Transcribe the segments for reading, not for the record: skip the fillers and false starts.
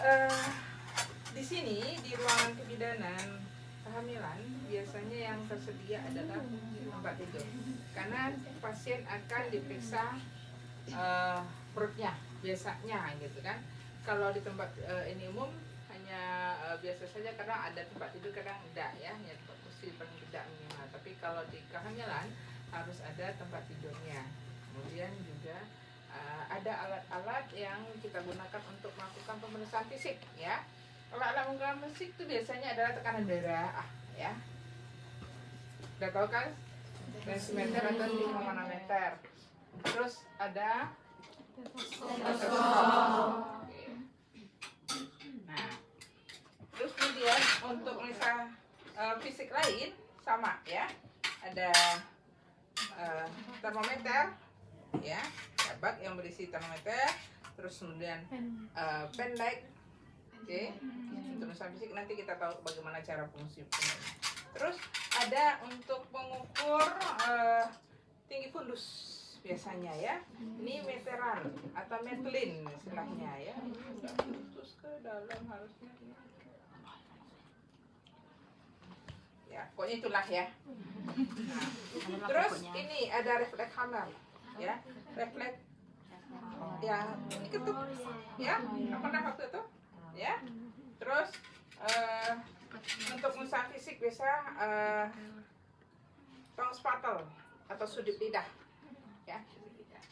eh, di sini di ruangan kebidanan kehamilan biasanya yang tersedia adalah tempat tidur, karena pasien akan diperiksa perutnya biasanya gitu kan. Kalau di tempat ini umum hanya biasa saja, kadang ada tempat tidur kadang tidak ya, hanya tempat kursi paling tidak minimal. Tapi kalau di kehamilan harus ada tempat tidurnya. Kemudian juga ada alat-alat yang kita gunakan untuk melakukan pemeriksaan fisik ya. Alat-alat pemeriksaan fisik itu biasanya adalah tekanan darah ya. Udah tahu kan? Tensimeter atau manometer. Terus ada stetoskop. Nah, terus kemudian untuk periksa fisik lain sama ya. Ada termometer ya, bak yang berisi termometer, terus kemudian pen light. Oke. Untuk periksa fisik nanti kita tahu bagaimana cara fungsi. Terus ada untuk mengukur tinggi fundus biasanya ya. Ini meteran atau metlin istilahnya ya. Ini udah putus ke dalam harusnya. Ya, pokoknya itulah ya. Nah, terus ini ada reflekhammer ya. Refleks ya, ini ketuk ya. Apa nama waktu itu? Ya. Terus untuk usaha fisik biasa tong spatel atau sudut lidah ya, sudut lidah.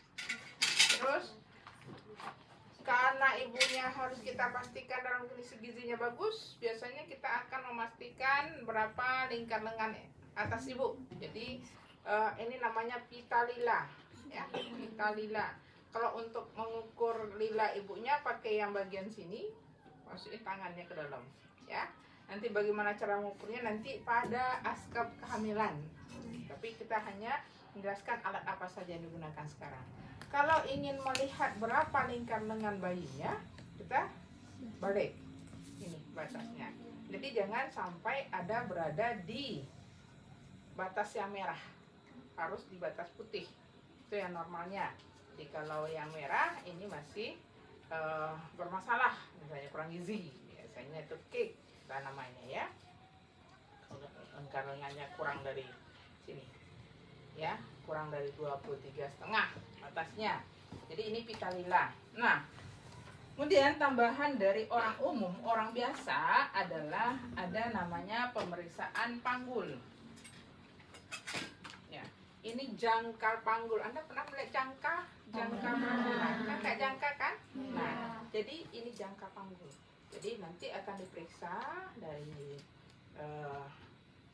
Terus karena ibunya harus kita pastikan dalam kondisi gizinya bagus, biasanya kita akan memastikan berapa lingkar lengan atas ibu. Jadi ini namanya pita lila ya, pita lila. Kalau untuk mengukur lila ibunya pakai yang bagian sini, masukin tangannya ke dalam ya. Nanti bagaimana cara mengukurnya nanti pada askap kehamilan. Tapi kita hanya menjelaskan alat apa saja yang digunakan sekarang. Kalau ingin melihat berapa lingkar lengan bayinya, kita balik ini batasnya. Jadi jangan sampai ada berada di batas yang merah, harus di batas putih. Itu yang normalnya. Jadi kalau yang merah ini masih bermasalah, misalnya kurang gizi, biasanya itu cake kita namanya ya. Lingkar lengannya kurang dari sini ya, kurang dari 23,5 batasnya. Jadi ini pita lila. Nah, kemudian tambahan dari orang umum, orang biasa adalah ada namanya pemeriksaan panggul ya. Ini jangkar panggul. Anda pernah melihat jangkar panggul kan, kayak jangkar kan? Nah, jadi ini jangkar panggul. Jadi nanti akan diperiksa dari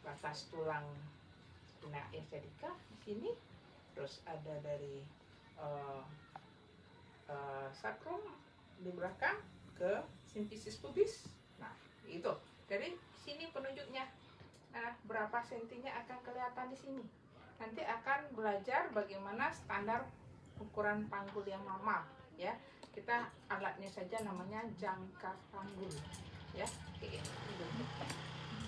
batas tulang pinna sciatica di sini, terus ada dari sakrum di belakang ke simfisis pubis. Nah, itu dari sini penunjuknya. Nah, berapa sentinya akan kelihatan di sini. Nanti akan belajar bagaimana standar ukuran panggul yang normal ya. Kita alatnya saja namanya jangkar panggul ya.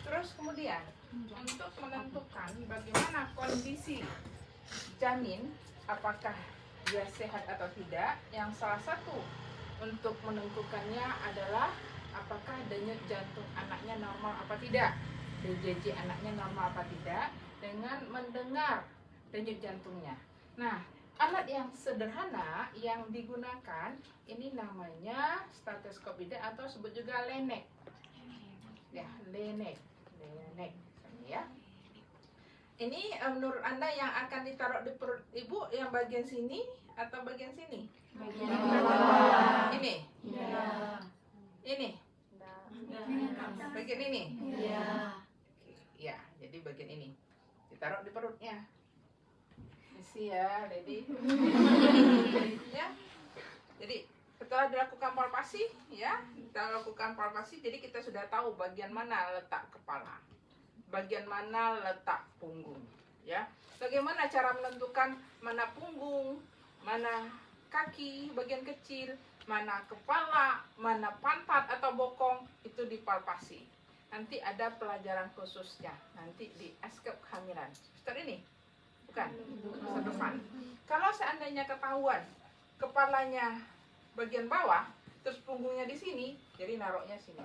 Terus kemudian untuk menentukan bagaimana kondisi janin, apakah dia sehat atau tidak, yang salah satu untuk menentukannya adalah apakah denyut jantung anaknya normal apa tidak, DJJ anaknya normal apa tidak, dengan mendengar denyut jantungnya. Nah, alat yang sederhana yang digunakan ini namanya stetoskop bidan atau sebut juga lenek ya, lenek ya. Ini menurut Anda yang akan ditaruh di perut ibu yang bagian sini atau bagian sini? Bagian ini? Ya. Ini? Bagian ini? Ya. Ya, jadi bagian ini ditaruh di perutnya. Isi ya, Lady. Ya. Jadi setelah dilakukan palpasi ya, kita lakukan palpasi, jadi kita sudah tahu bagian mana letak kepala, bagian mana letak punggung ya. Bagaimana cara menentukan mana punggung, mana kaki bagian kecil, mana kepala, mana pantat atau bokong, itu dipalpasi. Nanti ada pelajaran khususnya nanti di askap kehamilan. Seperti ini bukan masa depan. Kalau seandainya ketahuan kepalanya bagian bawah terus punggungnya di sini, Jadi naruhnya sini.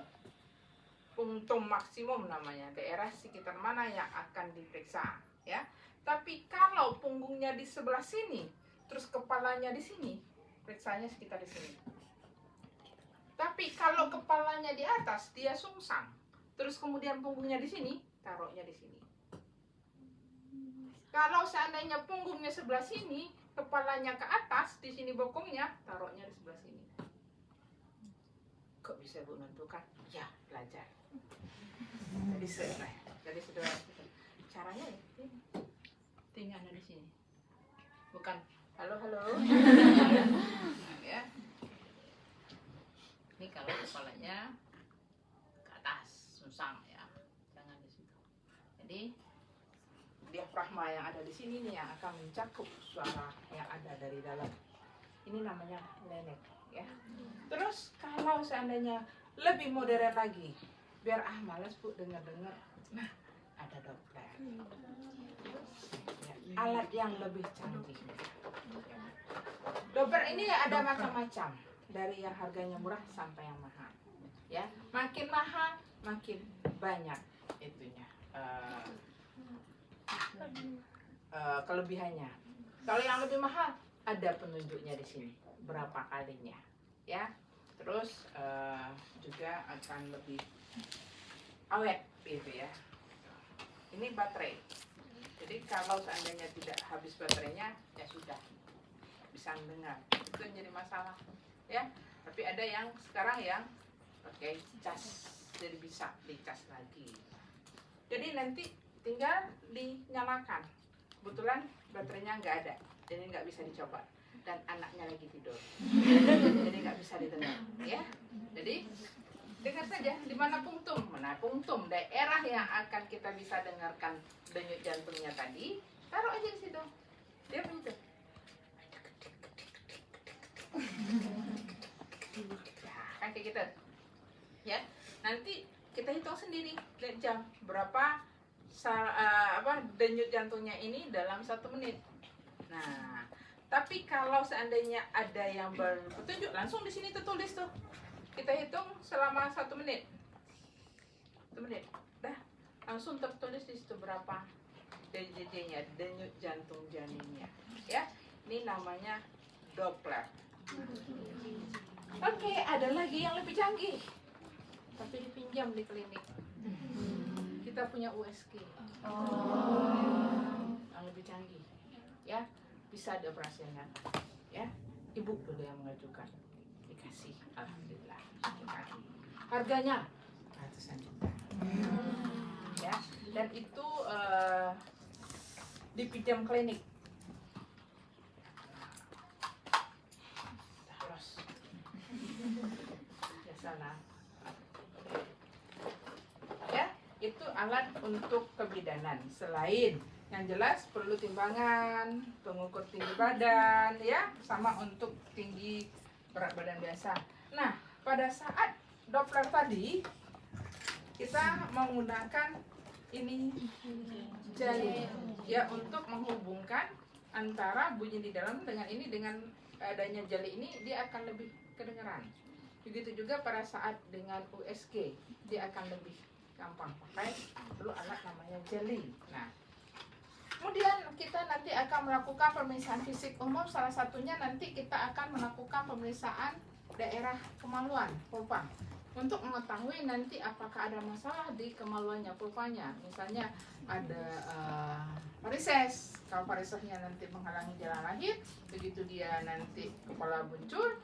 Punktum maksimum namanya, daerah sekitar mana yang akan diperiksa, ya. Tapi kalau punggungnya di sebelah sini, terus kepalanya di sini, periksanya sekitar di sini. Tapi kalau kepalanya di atas, dia sungsang, terus kemudian punggungnya di sini, taruhnya di sini. Kalau seandainya punggungnya sebelah sini, kepalanya ke atas, di sini bokongnya, taruhnya di sebelah sini. Kok bisa Bu nentukan? Ya, belajar. Jadi saudara, caranya ya, tinggal ada di sini. Bukan halo. Ya. Ini kalau kepalanya ke atas, sungsang ya, jangan di situ. Jadi diafragma yang ada di sini nih yang akan mencakup suara yang ada dari dalam. Ini namanya lenek, ya. Terus kalau seandainya lebih modern lagi, biar malas Bu dengar-dengar, nah ada Doppler. Ya, alat yang lebih canggih. Doppler ini ada macam-macam, dari yang harganya murah sampai yang mahal. Ya, makin mahal makin banyak itunya. Kelebihannya. Kalau yang lebih mahal ada penunjuknya di sini berapa kalinya, ya. Terus juga akan lebih awet gitu ya. Ini baterai. Jadi kalau seandainya tidak habis baterainya, ya sudah bisa mendengar. Itu yang jadi masalah, ya. Tapi ada yang sekarang yang pakai cas, jadi bisa dicas lagi. Jadi nanti tinggal dinyalakan. Kebetulan baterainya nggak ada, jadi nggak bisa dicoba. Dan anaknya lagi tidur, jadi nggak bisa didengar, ya. Jadi dengar saja di mana punktum. Mana punktum daerah yang akan kita bisa dengarkan denyut jantungnya tadi, taruh aja di situ. Dia begitu. Ya, kan kayak gitu. Ya, nanti kita hitung sendiri, lihat jam berapa denyut jantungnya ini dalam 1 menit. Nah, tapi kalau seandainya ada yang berpetunjuk, langsung di sini tertulis tuh. Kita hitung selama 1 menit. 1 menit. Dah, langsung tertulis di situ berapa DJJ-nya, denyut jantung janinnya. Ya, ini namanya Doppler. Oke, ada lagi yang lebih canggih. Tapi dipinjam di klinik. Kita punya USG. Yang lebih canggih. Ya, bisa dioperasikan. Ya, ibu dulu yang mengajukan. Dikasih, alhamdulillah. Harganya ratusan juta. Ya, dan itu dipinjam klinik. Terus ya sana. Ya, itu alat untuk kebidanan. Selain yang jelas perlu timbangan, pengukur tinggi badan, ya, sama untuk tinggi berat badan biasa. Nah, pada saat Doppler tadi kita menggunakan ini jari ya untuk menghubungkan antara bunyi di dalam dengan ini, dengan adanya jali ini dia akan lebih kedengeran. Begitu juga pada saat dengan USG dia akan lebih gampang pakai, perlu alat namanya jeli. Nah, kemudian kita nanti akan melakukan pemeriksaan fisik umum, salah satunya nanti kita akan melakukan pemeriksaan daerah kemaluan vulva untuk mengetahui nanti apakah ada masalah di kemaluannya, vulvanya. Misalnya ada varises, kalau varisesnya nanti menghalangi jalan lahir, begitu dia nanti kepala muncul,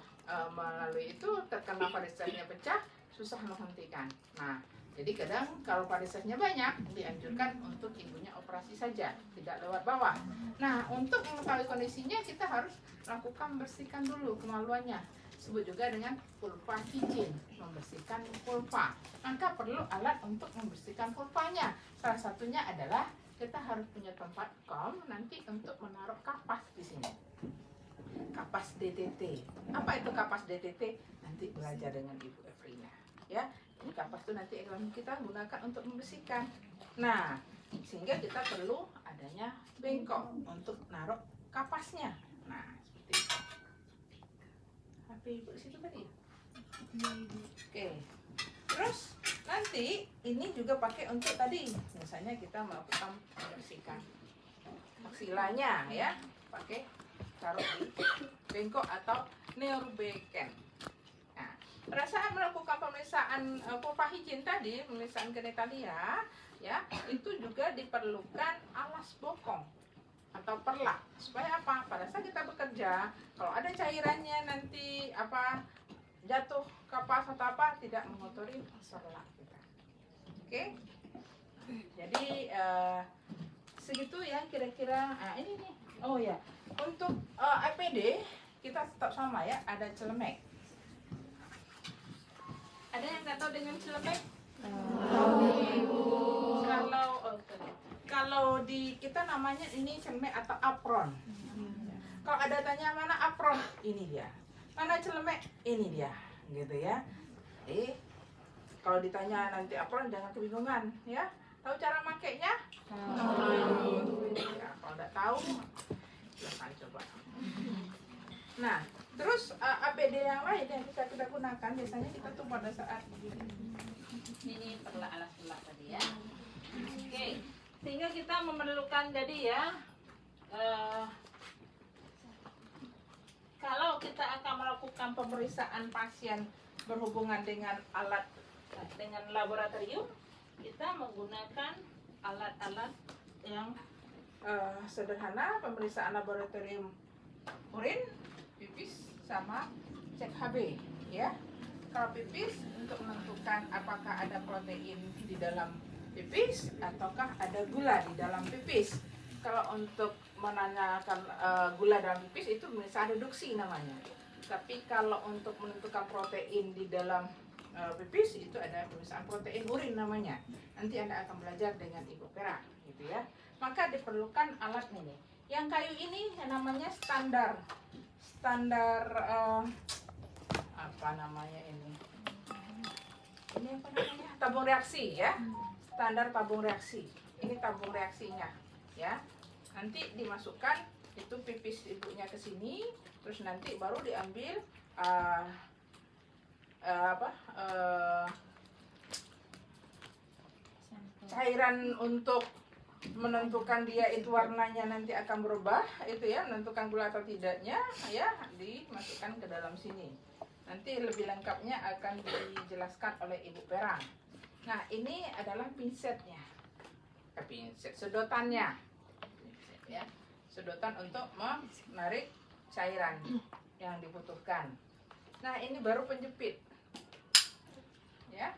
melalui itu terkena varisesnya pecah, susah menghentikan. Nah, jadi kadang kalau varisesnya banyak, dianjurkan untuk ibunya operasi saja, tidak lewat bawah. Nah, untuk mengetahui kondisinya kita harus lakukan bersihkan dulu kemaluannya. Disebut juga dengan vulva hygiene, membersihkan vulva. Maka perlu alat untuk membersihkan vulvanya. Salah satunya adalah kita harus punya tempat nanti untuk menaruh kapas di sini. Kapas DTT. Apa itu kapas DTT? Nanti belajar dengan Ibu Efrina. Ya, ini kapas itu nanti akan kita gunakan untuk membersihkan. Nah, sehingga kita perlu adanya bengkok untuk naruh kapasnya. Nah, seperti itu. HP Ibu di situ tadi. Oke. Terus nanti ini juga pakai untuk tadi, misalnya kita melakukan membersihkan maksilanya ya, pakai taruh di bengkok atau neurobekan. Nah, pada saat melakukan pemeriksaan pompa higien tadi, pemeriksaan genitalia, ya itu juga diperlukan alas bokong atau perlak supaya apa? Pada saat kita bekerja, kalau ada cairannya nanti apa jatuh kapas atau apa tidak mengotori perlak kita. Oke? Jadi segitu ya kira-kira. Nah, ini nih. Oh ya, untuk APD kita tetap sama ya, ada celemek. Ada yang nggak tahu dengan celemek? Kalau di kita namanya ini celemek atau apron. Kalau ada tanya mana apron, ini dia. Mana celemek, ini dia, gitu ya. Kalau ditanya nanti apron jangan kebingungan, ya. Tahu cara makainya? Ya, kalau nggak tahu, silahkan coba. Nah, terus APD yang lain yang bisa kita gunakan biasanya kita tuh pada saat ini perlak alas perlak tadi ya. Oke, sehingga kita memerlukan jadi ya. Kalau kita akan melakukan pemeriksaan pasien berhubungan dengan alat dengan laboratorium, kita menggunakan alat-alat yang sederhana, pemeriksaan laboratorium urin, pipis, sama cek HB ya. Kalau pipis untuk menentukan apakah ada protein di dalam pipis ataukah ada gula di dalam pipis. Kalau untuk menanyakan gula dalam pipis itu bisa reduksi namanya. Tapi kalau untuk menentukan protein di dalam pipis itu ada pemeriksaan protein urin namanya. Nanti Anda akan belajar dengan Ibu Pera gitu ya. Maka diperlukan alat ini. Yang kayu ini yang namanya standar apa namanya ini? Ini apa namanya? Tabung reaksi ya. Standar tabung reaksi. Ini tabung reaksinya ya. Nanti dimasukkan itu pipis ibunya ke sini, terus nanti baru diambil cairan untuk menentukan dia itu warnanya nanti akan berubah itu ya, menentukan gula atau tidaknya ya, dimasukkan ke dalam sini. Nanti lebih lengkapnya akan dijelaskan oleh Ibu Pera. Nah, ini adalah pinsetnya. Pinset sedotannya. Pinset ya. Sedotan untuk menarik cairan yang dibutuhkan. Nah, ini baru penjepit. Ya.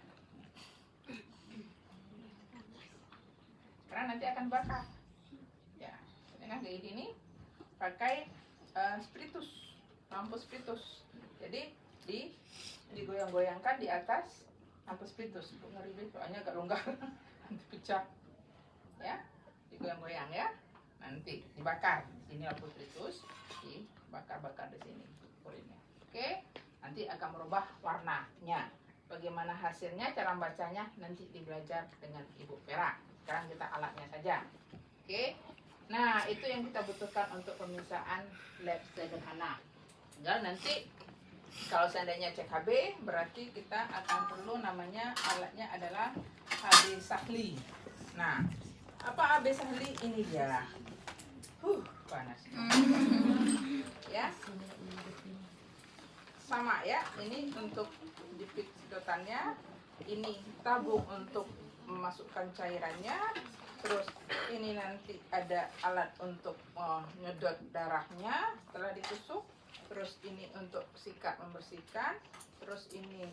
Karena nanti akan bakar. Ya, dengan kayak gini pakai spiritus, lampu spiritus. Jadi digoyang-goyangkan di atas lampu spiritus. Ngeri soalnya agak longgar, nanti pecah. Ya, digoyang-goyang ya. Nanti dibakar. Sini lampu spiritus, dibakar-bakar di sini kulit-kulitnya. Oke, nanti akan merubah warnanya. Bagaimana hasilnya, cara membacanya nanti dibelajar dengan Ibu Pera. Sekarang kita alatnya saja. Oke. Nah, itu yang kita butuhkan untuk pemeriksaan lab sederhana. Tinggal nanti kalau seandainya cek HB, berarti kita akan perlu namanya alatnya adalah HB Sahli. Nah, apa HB Sahli? Ini dia. Panas. Ya. Sama ya, ini untuk jepit sedotannya, ini tabung untuk memasukkan cairannya, terus ini nanti ada alat untuk nyedot darahnya setelah ditusuk, terus ini untuk sikat membersihkan, terus ini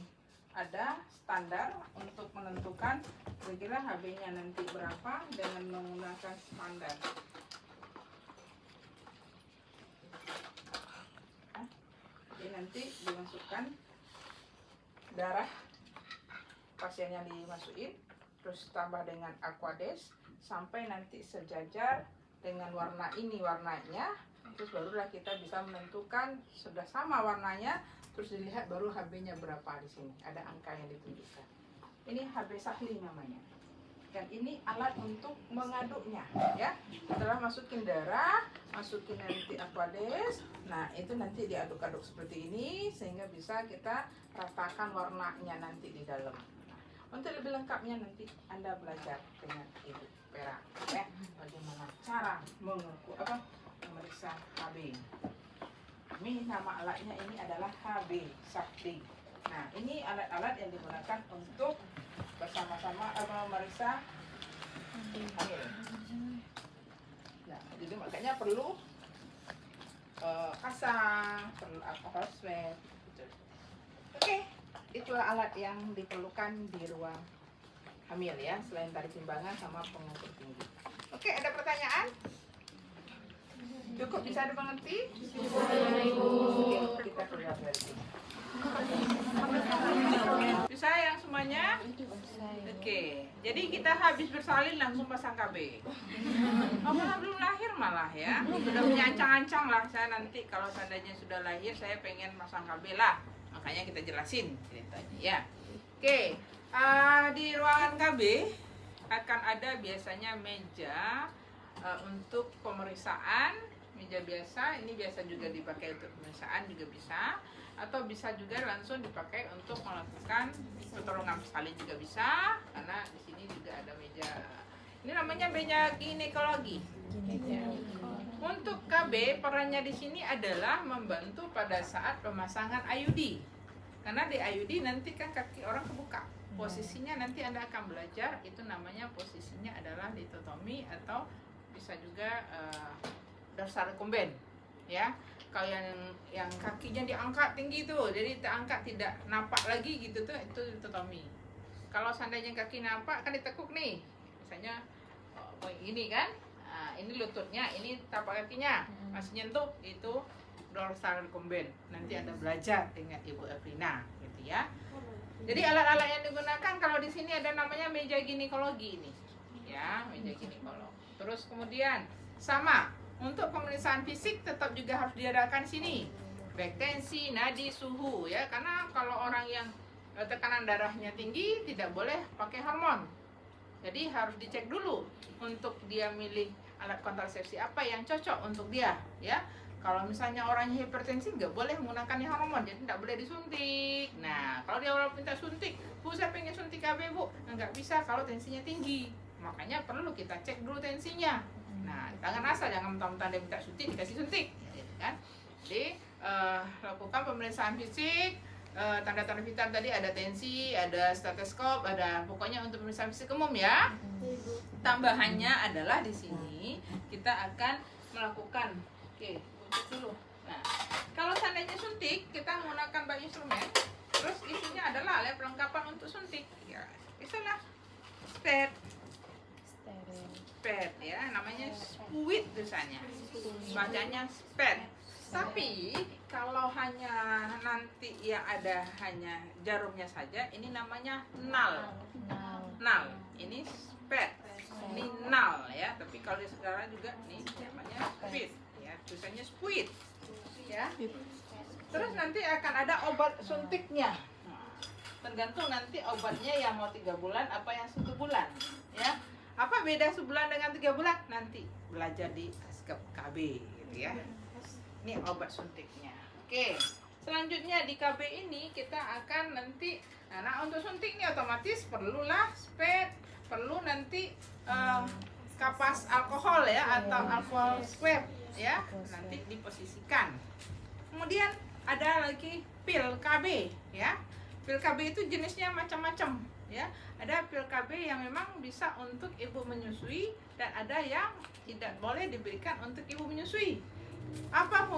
ada standar untuk menentukan kira-kira HB-nya nanti berapa dengan menggunakan standar. Jadi nanti dimasukkan darah pasien yang dimasukin, terus tambah dengan aquades sampai nanti sejajar dengan warna ini warnanya, terus barulah kita bisa menentukan sudah sama warnanya, terus dilihat baru HB-nya berapa di sini ada angka yang ditunjukkan. Ini HB Sahli namanya. Dan ini alat untuk mengaduknya, ya. Setelah masukin darah, masukin nanti aquades. Nah, itu nanti diaduk-aduk seperti ini sehingga bisa kita ratakan warnanya nanti di dalam. Nah, untuk lebih lengkapnya nanti Anda belajar dengan Ibu Vera, ya. Bagaimana cara memeriksa KB. Ini nama alatnya ini adalah KB Sakti. Nah, ini alat-alat yang digunakan untuk bersama-sama memeriksa hamil. Nah, jadi makanya perlu pasang, perlu alkohol swab. Gitu. Oke, itulah alat yang diperlukan di ruang hamil ya, selain tali timbangan sama pengukur tinggi. Oke, ada pertanyaan? Cukup bisa dimengerti? Oke, kita keluar dari sini. Bisa yang semuanya? Oke, jadi kita habis bersalin langsung pasang KB. Oh, malah belum lahir malah ya. Sudah punya ancang-ancang lah saya nanti kalau seandainya sudah lahir saya pengen pasang KB lah. Makanya kita jelasin ceritanya ya. Oke, di ruangan KB akan ada biasanya meja untuk pemeriksaan, meja biasa. Ini biasa juga dipakai untuk pemeriksaan juga bisa. Atau bisa juga langsung dipakai untuk melakukan pertolongan salin juga bisa, karena di sini juga ada meja. Ini namanya meja ginekologi. Untuk KB perannya di sini adalah membantu pada saat pemasangan IUD. Karena di IUD nanti kan kaki orang kebuka. Posisinya nanti Anda akan belajar, itu namanya posisinya adalah litotomi atau bisa juga dorsal recumbent, ya. Kalau yang kakinya diangkat tinggi tuh, jadi terangkat tidak nampak lagi gitu tuh, itu litotomi. Kalau seandainya kaki nampak kan ditekuk nih, misalnya ini kan, ini lututnya, ini tapak kakinya masih nyentuh, itu dorsal recumbent. Nanti Anda belajar dengan Ibu Evelina, gitu ya. Jadi alat-alat yang digunakan kalau di sini ada namanya meja ginekologi ini, ya, meja ginekolog. Terus kemudian sama. Untuk pemeriksaan fisik tetap juga harus diadakan sini, baik tensi, nadi, suhu ya, karena kalau orang yang tekanan darahnya tinggi tidak boleh pakai hormon. Jadi harus dicek dulu untuk dia milih alat kontrasepsi apa yang cocok untuk dia ya. Kalau misalnya orangnya hipertensi nggak boleh menggunakan hormon, jadi tidak boleh disuntik. Nah, kalau dia orang minta suntik, Bu saya pengen suntik KB Bu, nggak bisa kalau tensinya tinggi. Makanya perlu kita cek dulu tensinya. Nah, jangan asal, jangan mentang-mentang dia minta suntik dikasih suntik, kan? Jadi lakukan pemeriksaan fisik, tanda-tanda vital tadi ada tensi, ada stetoskop, ada pokoknya untuk pemeriksaan fisik umum ya. Tambahannya adalah di sini kita akan melakukan, butuh dulu. Nah, kalau seandainya suntik, kita menggunakan banyak instrumen, terus isinya adalah alat perlengkapan untuk suntik, ya, misalnya spet ya, namanya spuit tulisannya, bacanya spet. Tapi kalau hanya nanti yang ada hanya jarumnya saja, ini namanya nal. Ini spet, ini nal ya. Tapi kalau sekarang juga nih namanya spit ya, tulisannya spuit ya. Terus nanti akan ada obat suntiknya. Tergantung nanti obatnya yang mau 3 bulan apa yang 1 bulan ya. Apa beda sebulan dengan 3 bulan? Nanti belajar di Askep KB gitu ya. Ini obat suntiknya. Oke. Selanjutnya di KB ini kita akan nanti, nah untuk suntik ini otomatis perlulah spet, perlu nanti kapas alkohol ya atau alkohol swab ya. Nanti diposisikan. Kemudian ada lagi pil KB ya. Pil KB itu jenisnya macam-macam ya. Ada pil KB yang memang bisa untuk ibu menyusui dan ada yang tidak boleh diberikan untuk ibu menyusui. Apa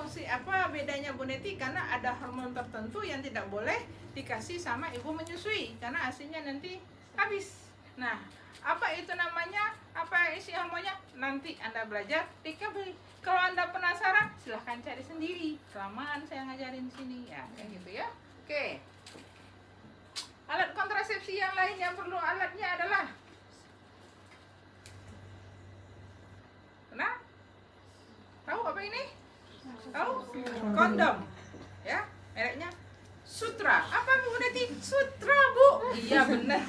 bedanya Bu Neti? Karena ada hormon tertentu yang tidak boleh dikasih sama ibu menyusui karena hasilnya nanti habis. Nah, apa itu namanya? Apa isi hormonnya? Nanti Anda belajar di KB. Kalau Anda penasaran, silahkan cari sendiri. Kelamaan saya ngajarin sini ya, kayak gitu ya. Oke. Alat kontrasepsi yang lain yang perlu alatnya adalah tahu apa ini? Tahu? Kondom ya, mereknya Sutra. Apa Bu Neti? Sutra Bu? Iya benar.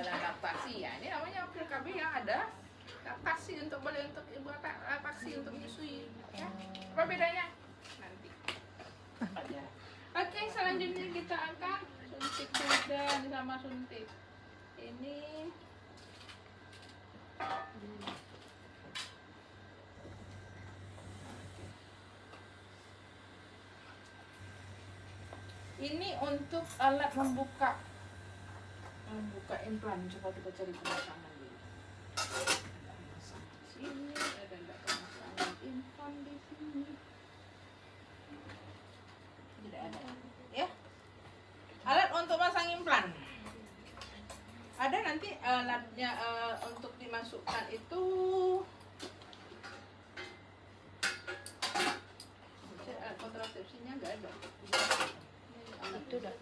adalah laktasi ya. Ini namanya PKB yang ada laktasi untuk boleh untuk ibu laktasi untuk menyusui. Ya. Apa bedanya? Nanti. Oke, selanjutnya kita akan suntik sudah sama suntik. Ini untuk alat membuka implan. Coba kita cari pemasangan dulu. Ada pemasangan di sini, ada enggak pemasangan implan di sini? Tidak ada. Ya. Alat untuk masang implan. Ada nanti alatnya untuk dimasukkan itu. Alat kontrasepsinya enggak ada. Itu dah.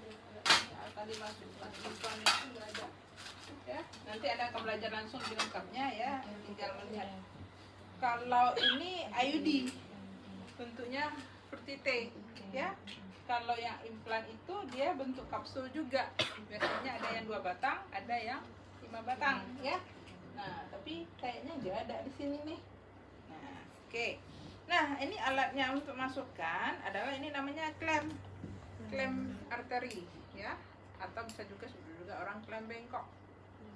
Akan dimasukkan implan itu enggak ada. Ya, nanti ada belajar langsung di lengkapnya ya, tinggal melihat. Kalau ini IUD bentuknya seperti T, ya. Kalau yang implan itu dia bentuk kapsul juga. Biasanya ada yang 2 batang, ada yang 5 batang, ya. Nah, tapi kayaknya nggak ada di sini nih. Nah, oke. Nah, ini alatnya untuk masukkan adalah ini namanya klem arteri, ya. Atau bisa juga orang klem bengkok,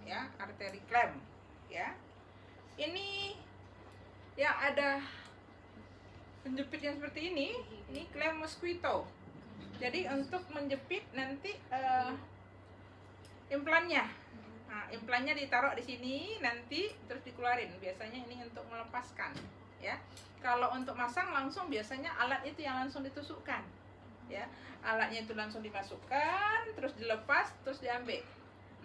ya, arteri klem, ya. Ini yang ada penjepitnya seperti ini klem mosquito. Jadi untuk menjepit nanti implannya. Nah, implannya ditaruh di sini nanti terus dikeluarin. Biasanya ini untuk melepaskan, ya. Kalau untuk masang langsung biasanya alat itu yang langsung ditusukkan, ya. Alatnya itu langsung dimasukkan, terus dilepas, terus diambil.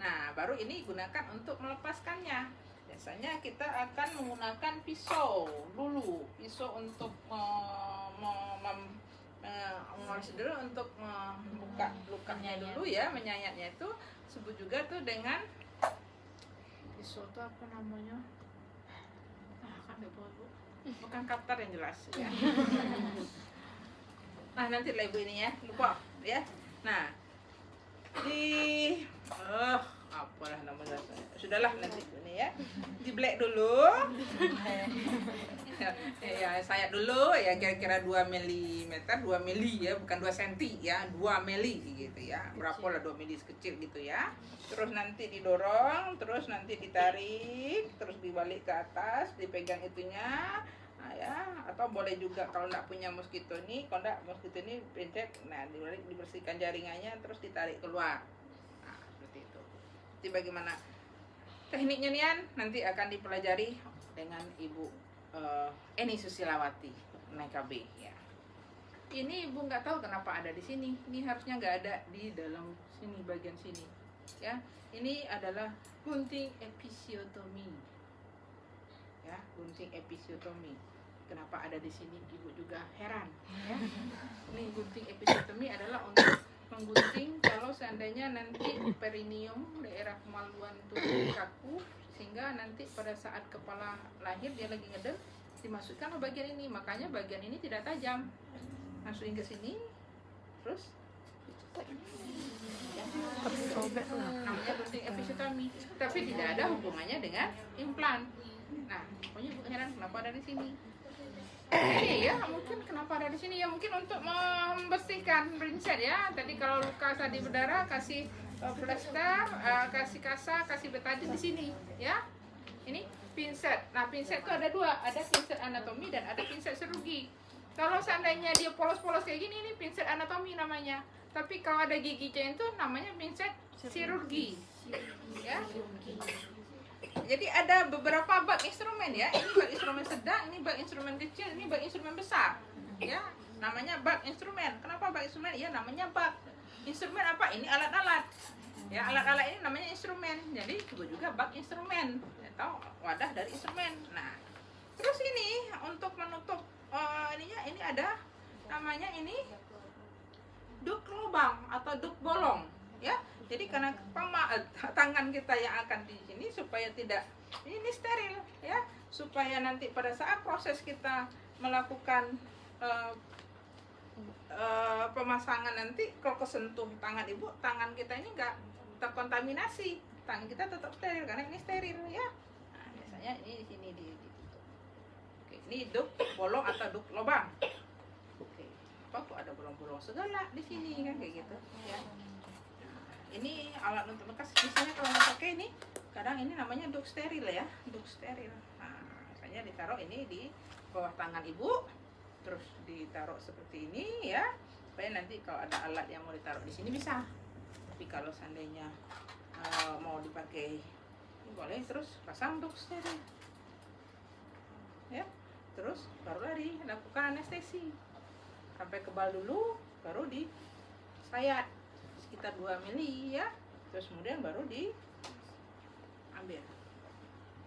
Nah, baru ini gunakan untuk melepaskannya. Biasanya kita akan menggunakan pisau dulu, pisau untuk mengoles dulu untuk membuka lukanya dulu ya, menyayatnya itu sebut juga tuh dengan pisau itu apa namanya? Kan bukan kaptar yang jelas ya. Nah, nanti lah ibu ini ya, lupa ya. Nah, apalah namanya, sudahlah nanti ini ya, di black dulu. Ya, sayat dulu ya, kira-kira 2 mm, 2 mili ya, bukan 2 cm ya, 2 mili gitu ya. Berapa lah 2 mili sekecil gitu ya. Terus nanti didorong, terus nanti ditarik, terus dibalik ke atas, dipegang itunya. Nah, ya, atau boleh juga kalau enggak punya mosquito ini, kalau enggak mosquito ini pencet, nah dibalik, dibersihkan jaringannya terus ditarik keluar. Nah, seperti itu. Jadi bagaimana tekniknya Nian nanti akan dipelajari dengan Ibu Eni Susilawati MKB ya. Ini Ibu nggak tahu kenapa ada di sini. Ini harusnya nggak ada di dalam sini, bagian sini. Ya, ini adalah gunting episiotomi. Ya, gunting episiotomi. Kenapa ada di sini? Ibu juga heran. Ya. Ini gunting episiotomi adalah untuk menggunting kalau seandainya nanti perineum, daerah kemaluan itu kaku, sehingga nanti pada saat kepala lahir dia lagi ngedel, dimasukkan ke bagian ini. Makanya bagian ini tidak tajam, masukin ke sini terus namanya gunting episiotomi, tapi tidak ada hubungannya dengan implan. Nah, pokoknya bukan heran kenapa ada di sini. Ini ya, mungkin kenapa ada di sini ya, mungkin untuk membersihkan prinsip ya. Tadi kalau luka tadi berdarah kasih plester, kasih kasa, kasih betadin di sini ya. Ini pinset. Nah, pinset itu ada 2, ada pinset anatomi dan ada pinset chirurgi. Kalau seandainya dia polos-polos kayak gini, ini pinset anatomi namanya. Tapi kalau ada giginya itu namanya pinset chirurgi. Ya. Jadi ada beberapa bak instrumen ya. Ini bak instrumen sedang, ini bak instrumen kecil, ini bak instrumen besar. Ya, namanya bak instrumen. Kenapa bak instrumen? Ya, namanya bak. Instrumen apa? Ini alat-alat. Ya, alat-alat ini namanya instrumen. Jadi itu juga bak instrumen atau wadah dari instrumen. Nah, terus ini untuk menutup ini ada namanya ini duk lubang atau duk bolong. Ya, jadi karena tangan kita yang akan di sini supaya tidak ini steril ya, supaya nanti pada saat proses kita melakukan pemasangan nanti kalau kesentuh tangan ibu, tangan kita ini enggak terkontaminasi, tangan kita tetap steril karena ini steril ya. Nah, biasanya ini di sini ditutup. Oke, ini duk bolong atau duk lubang. Oke, apa kok ada bolong-bolong segala di sini kan kayak gitu ya. Nah, ini alat untuk bekas biasanya kalau mau pakai ini kadang ini namanya duk steril ya, duk steril. Nah, misalnya ditaruh ini di bawah tangan ibu, terus ditaruh seperti ini ya, supaya nanti kalau ada alat yang mau ditaruh di sini bisa. Tapi kalau seandainya mau dipakai ini boleh, terus pasang duk steril ya, terus barulah dilakukan anestesi sampai kebal dulu, baru disayat sekitar 2 mili ya, terus kemudian baru diambil.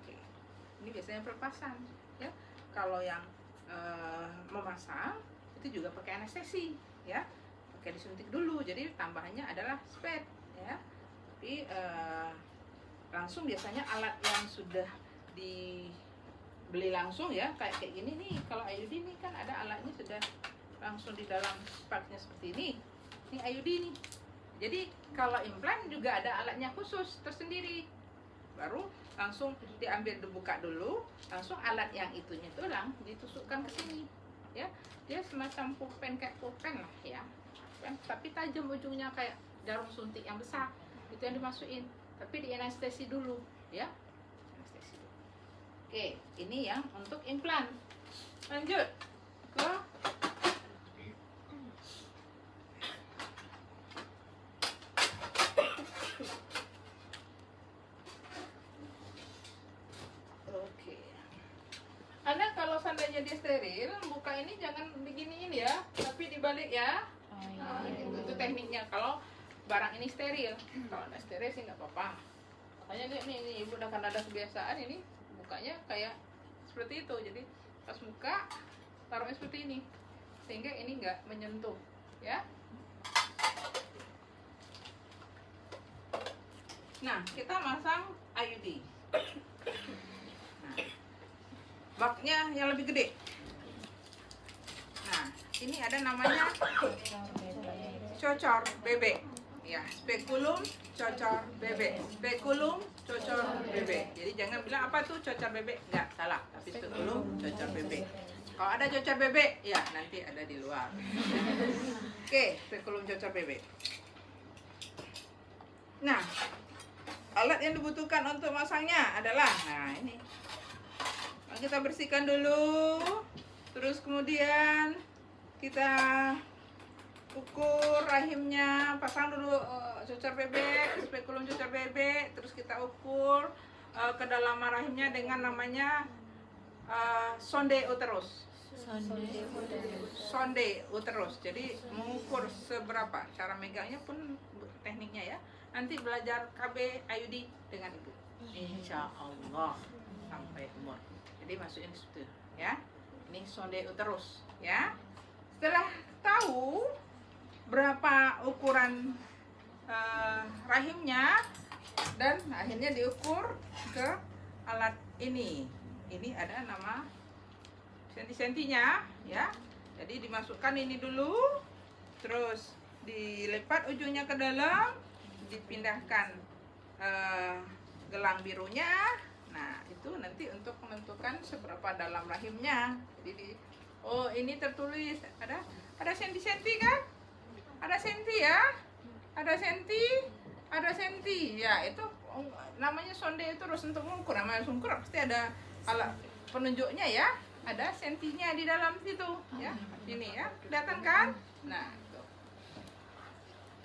Oke, ini biasanya pelepasan ya. Kalau yang memasang itu juga pakai anestesi ya, pakai disuntik dulu, jadi tambahannya adalah spet ya. Tapi langsung biasanya alat yang sudah dibeli langsung ya, kayak gini nih. Kalau IUD nih kan ada alatnya sudah langsung di dalam partnya seperti ini IUD nih. Jadi kalau implan juga ada alatnya khusus tersendiri, baru langsung diambil, dibuka dulu, langsung alat yang itunya tulang ditusukkan ke sini ya. Dia semacam pulpen, kayak pulpen lah ya, tapi tajam ujungnya kayak jarum suntik yang besar, itu yang dimasukin, tapi di anestesi dulu ya, anestesi dulu. Oke, ini yang untuk implan. Lanjut ke Anda kalau seandainya dia steril, buka ini jangan beginiin ya, tapi dibalik ya. Nah, itu tekniknya kalau barang ini steril. Kalau nggak steril sih nggak apa-apa. Makanya ini ibu udah kan ada kebiasaan ini bukanya kayak seperti itu. Jadi pas buka taruhnya seperti ini, sehingga ini nggak menyentuh ya. Nah, kita masang IUD. Nah, baknya yang lebih gede. Nah, ini ada namanya cocor bebek ya, spekulum cocor bebek, spekulum cocor bebek. Jadi jangan bilang apa tuh cocor bebek, enggak, salah, tapi spekulum cocor bebek. Kalau ada cocor bebek ya nanti ada di luar. Oke, spekulum cocor bebek. Nah, alat yang dibutuhkan untuk masangnya adalah, nah ini kita bersihkan dulu, terus kemudian kita ukur rahimnya, pasang dulu cocor bebek, spekulum cocor bebek, terus kita ukur kedalaman rahimnya dengan namanya sonde uterus. Sonde uterus. Jadi mengukur seberapa, cara megangnya pun tekniknya ya. Nanti belajar KB IUD dengan ibu, insya Allah sampai umur. Jadi masukin situ ya. Ini sonde uterus ya. Setelah tahu berapa ukuran rahimnya dan akhirnya diukur ke alat ini. Ini ada nama senti-sentinya ya. Jadi dimasukkan ini dulu, terus dilipat ujungnya ke dalam, dipindahkan gelang birunya. Nah, itu nanti untuk menentukan seberapa dalam rahimnya. Jadi ini tertulis ada senti-senti kan? Ada senti ya? Ada senti ya, itu namanya sonde itu terus untuk mengukur. Namanya mengukur pasti ada alat penunjuknya ya. Ada sentinya di dalam situ ya. Ini ya, kelihatan kan? Nah, itu.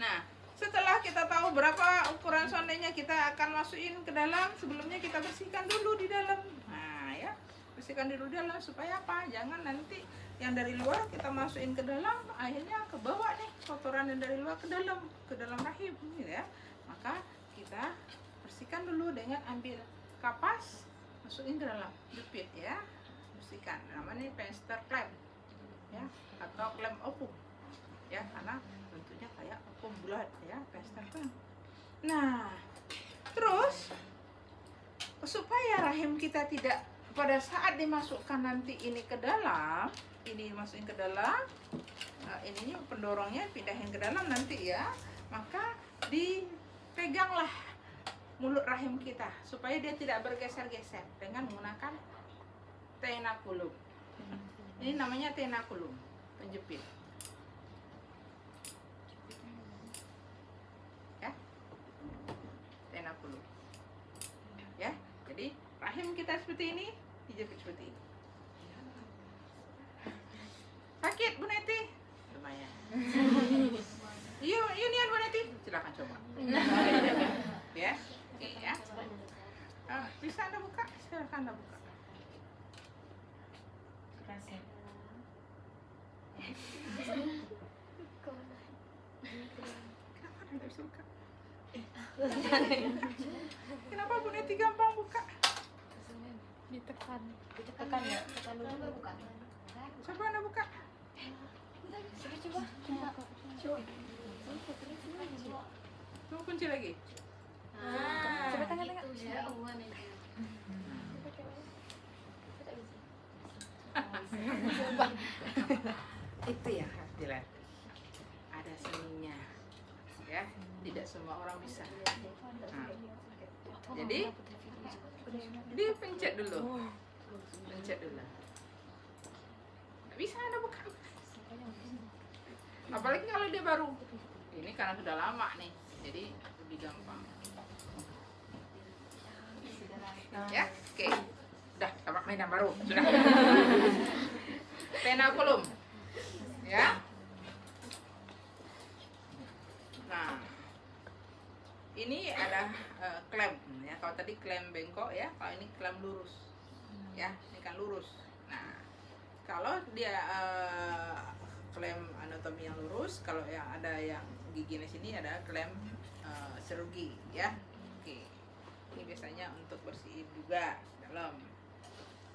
Nah, setelah kita tahu berapa ukuran sondenya, kita akan masukin ke dalam. Sebelumnya kita bersihkan dulu di dalam. Nah ya, bersihkan dulu di dalam supaya apa? Jangan nanti yang dari luar kita masukin ke dalam, akhirnya ke bawah nih kotoran yang dari luar ke dalam rahim gitu ya. Maka kita bersihkan dulu dengan ambil kapas, masukin ke dalam, jepit ya, bersihkan. Namanya penster clamp ya, atau clamp opum ya, karena bentuknya kayak opum bulat ya, penster clamp. Nah, terus supaya rahim kita tidak pada saat dimasukkan nanti ini ke dalam, ini masukin ke dalam, ininya pendorongnya pindahin ke dalam nanti ya, maka dipeganglah mulut rahim kita supaya dia tidak bergeser-geser dengan menggunakan tenakulum. Ini namanya tenakulum, penjepit. Ya, tenakulum. Ya, jadi rahim kita seperti ini, dijepit seperti ini. Sakit Bu Neti? Lumayan. Yuk niat Bu Neti, silakan coba. Ya, oke ya. Bisa Anda buka? Silakan Anda buka. Kenapa Anda bisa buka? Kenapa Bu Neti gampang buka? Ditekan ya, tekan dulu baru buka. Coba Anda buka. Coba kunci lagi. Coba tengah-tengah. Itu ya harus dilatih. Ada seninya, ya. Tidak semua orang bisa. Nah, jadi pencet dulu. Pencet dulu. Nggak bisa Anda buka. Apalagi kalau dia baru. Ini karena sudah lama nih, jadi lebih gampang. Ya, oke. Udah, sama mainan baru. Sudah. Tenakulum. Ya. Nah, ini ada klem ya. Kalau tadi klem bengkok ya, kalau ini klem lurus. Ya, ini kan lurus. Nah, kalau dia klem anatomi yang lurus, kalau yang ada yang gigi di sini ada klem serugi ya. Oke. Ini biasanya untuk bersihin juga dalam.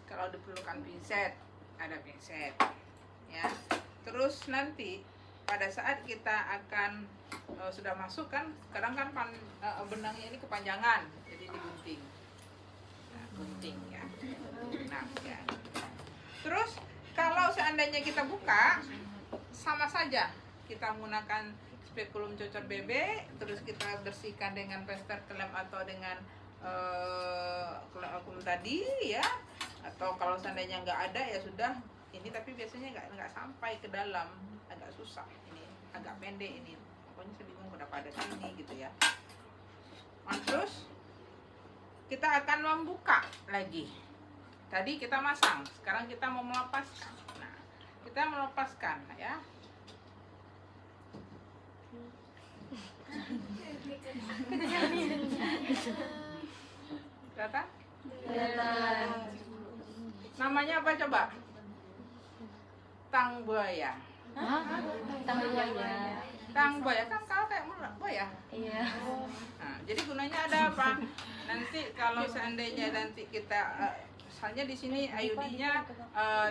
Kalau diperlukan pinset, ada pinset ya. Terus nanti pada saat kita akan sudah masuk kan, kadang kan benangnya ini kepanjangan, jadi digunting. Nah, gunting ya. Nah, ya. Terus kalau seandainya kita buka, sama saja kita menggunakan spekulum cocor bebek, terus kita bersihkan dengan plester klem atau dengan klem tadi ya. Atau kalau seandainya nggak ada ya sudah ini, tapi biasanya nggak sampai ke dalam, agak susah ini, agak pendek ini. Pokoknya saya bingung kenapa ada sini gitu ya. Nah, terus kita akan membuka lagi. Tadi kita masang, sekarang kita mau melepaskan. Nah, kita melepaskan ya. Kelihatan? Namanya apa coba? Tang buaya. Tang buaya. Tang buaya kan kalau kayak mulut buaya. Iya. Nah, jadi gunanya ada apa? Nanti kalau seandainya nanti kita misalnya di sini IUD-nya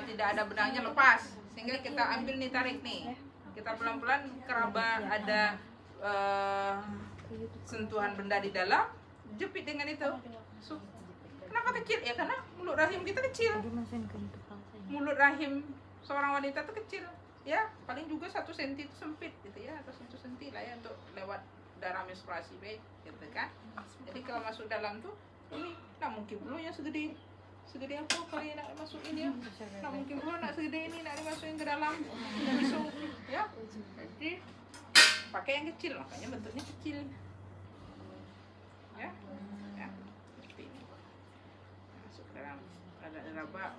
tidak ada benangnya, lepas, sehingga kita ambil nih, tarik nih. Kita pelan-pelan keraba ada sentuhan benda di dalam, jepit dengan itu. Kenapa kecil? Ya karena mulut rahim kita kecil. Mulut rahim seorang wanita itu kecil, ya paling juga 1 cm itu sempit gitu ya, atau 1 cm lah ya untuk lewat darah menstruasi baik, gitu kan. Jadi kalau masuk dalam tuh ini, nah mungkin pelunya segede apa kali nak masukin ya, nah mungkin belum nak segede ini nak dimasukin ke dalam, bisa ya. Jadi pakai yang kecil, makanya bentuknya kecil, ya. Ada keraba.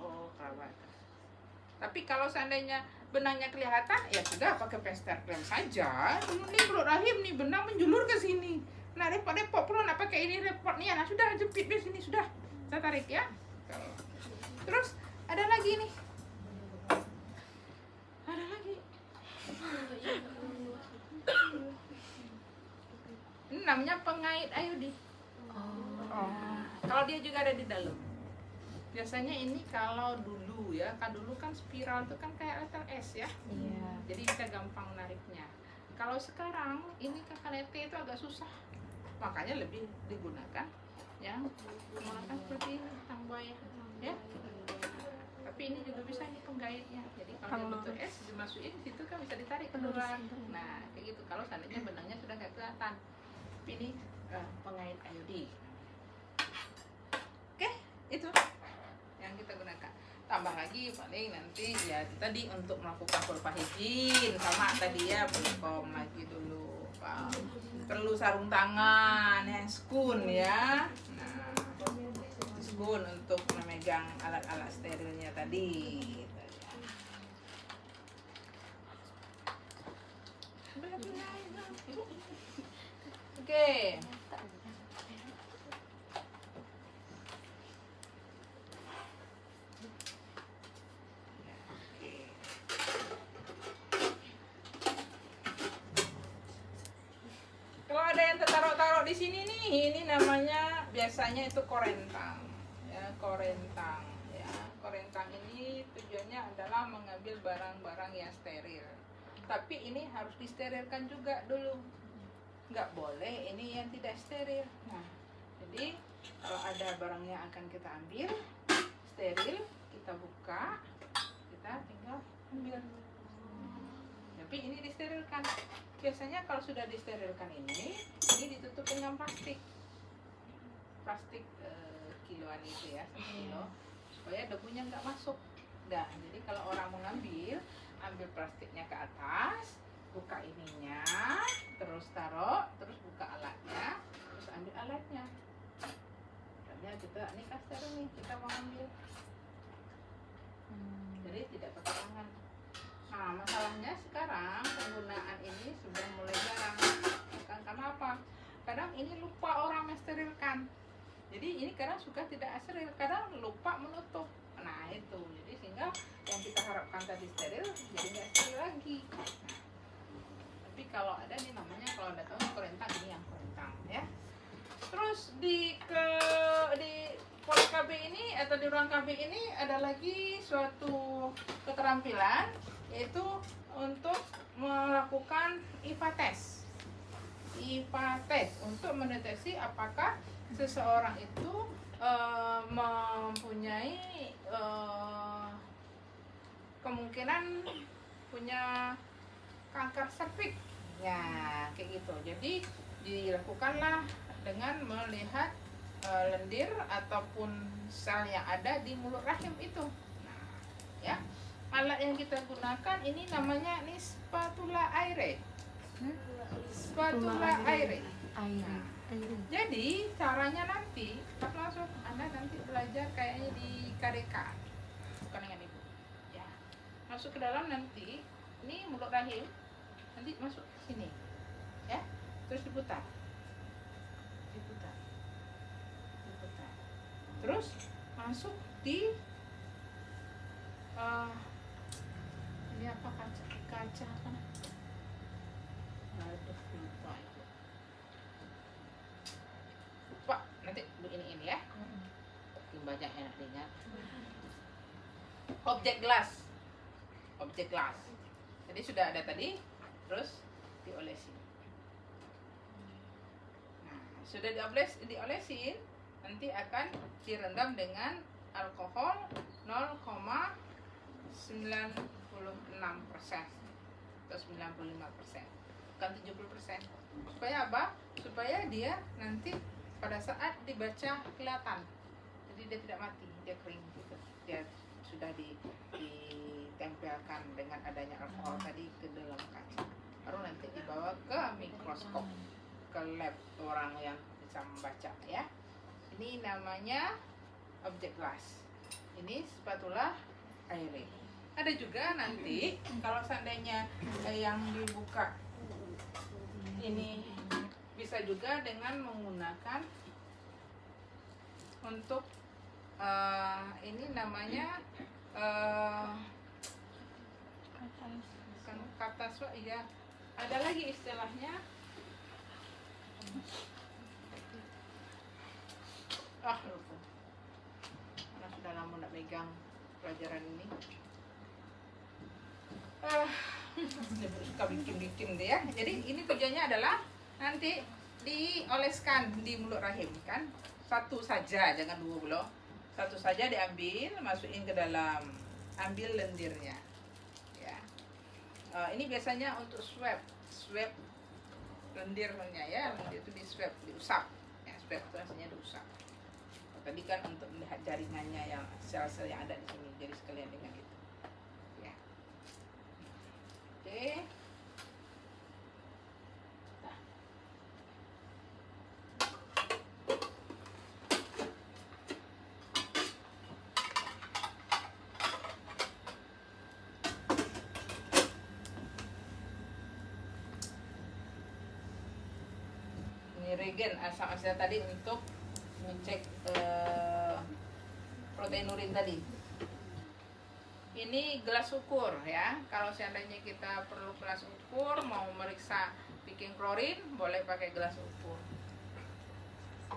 Tapi kalau seandainya benangnya kelihatan, ya sudah pakai plester klem saja. Ini mulut rahim nih, benang menjulur ke sini. Nah, repot perlu nak pakai ini repot nih. Nah, sudah jepit di sini sudah. Saya tarik ya. Terus ada lagi nih. Ada lagi. Ini namanya pengait IUD. Kalau dia juga ada di dalam. Biasanya ini kalau dulu ya, kan dulu kan spiral itu kan kayak letter S ya. Iya. Jadi bisa gampang nariknya. Kalau sekarang ini KKNT itu agak susah. Makanya lebih digunakan yang menggunakan seperti ini, tang buaya ya. Tapi ini juga bisa ini penggaitnya. Jadi kalau bentuk S dimasukin situ kan bisa ditarik keluar. Nah, kayak gitu. Kalau seandainya benangnya sudah nggak kelihatan. Tapi ini pengait iodin. Oke, itu yang kita gunakan. Tambah lagi paling nanti ya itu tadi untuk melakukan pulpa hijin sama tadi ya belum lagi dulu. Perlu sarung tangan, handscoon ya. Nah, handscoon untuk memegang alat-alat sterilnya tadi. Oke. Kalau ada yang tertaruh-taruh di sini nih, ini namanya biasanya itu korentang. Ya, korentang. Ya, korentang ini tujuannya adalah mengambil barang-barang yang steril. Tapi ini harus disterilkan juga dulu. Nggak boleh ini yang tidak steril. Nah, jadi kalau ada barang yang akan kita ambil steril, kita buka, kita tinggal ambil. Tapi ini disterilkan. Biasanya kalau sudah disterilkan ini ditutup dengan plastik kiloan itu ya, 1 kilo, supaya debunya nggak masuk. Nah, jadi kalau orang mengambil, ambil plastiknya ke atas, buka ininya, terus taruh, terus buka alatnya, terus ambil alatnya. Karena kita ini kan steril nih, kita mau ambil. Jadi tidak pakai tangan. Nah, masalahnya sekarang penggunaan ini sudah mulai jarang. Karena apa? Kadang ini lupa orang mensterilkan. Jadi ini kadang suka tidak steril, kadang lupa menutup. Nah itu, jadi sehingga yang kita harapkan tadi steril, jadi nggak steril lagi. Nah, tapi kalau ada nih namanya, kalau ada tahu korentang, ini yang korentang ya. Terus di pos KB ini atau di ruang KB ini ada lagi suatu keterampilan, yaitu untuk melakukan IVA test. IVA test untuk mendeteksi apakah seseorang itu mempunyai kemungkinan punya kanker serviks. Ya, kayak gitu. Jadi dilakukanlah dengan melihat lendir ataupun sel yang ada di mulut rahim itu. Nah, ya. Alat yang kita gunakan ini namanya spatula aire. Spatula aire. Nah, jadi caranya nanti langsung Anda nanti belajar kayaknya di KDK, bukan dengan ibu. Ya, masuk ke dalam nanti, ini mulut rahim, nanti masuk sini, ya, terus diputar, terus masuk di ini apa kaca kan? Lupa nanti ini ya. Banyak enak ingat. Objek gelas. Jadi sudah ada tadi, terus diolesin. Nah, sudah diolesin, nanti akan direndam dengan alkohol 0,96% atau 95%, bukan 70%. Supaya apa? Supaya dia nanti pada saat dibaca kelihatan. Jadi dia tidak mati, dia kering gitu. Dia sudah ditempelkan dengan adanya alkohol tadi ke dalam kaca. Baru nanti dibawa ke mikroskop, ke lab orang yang bisa membaca ya. Ini namanya objek gelas. Ini spatula aire. Ada juga nanti kalau seandainya yang dibuka ini bisa juga dengan menggunakan untuk ini namanya bukan kataswa ya, ada lagi istilahnya lupa. Karena sudah lama tidak megang pelajaran ini. Suka bikin deh ya. Jadi ini tujuannya adalah nanti dioleskan di mulut rahim kan. Satu saja, jangan dua belah. Satu saja diambil, masukin ke dalam, ambil lendirnya. Ya. Ini biasanya untuk swab lendirnya ya, lendir itu di swab, diusap ya, swab itu hasilnya diusap. Tadi kan untuk melihat jaringannya yang sel-sel yang ada di sini, jadi sekalian dengan itu ya. Oke. Nah. Ini regen asam asid tadi untuk ngecek protein urin tadi. Ini gelas ukur ya. Kalau seandainya kita perlu gelas ukur, mau meriksa bikin klorin, boleh pakai gelas ukur.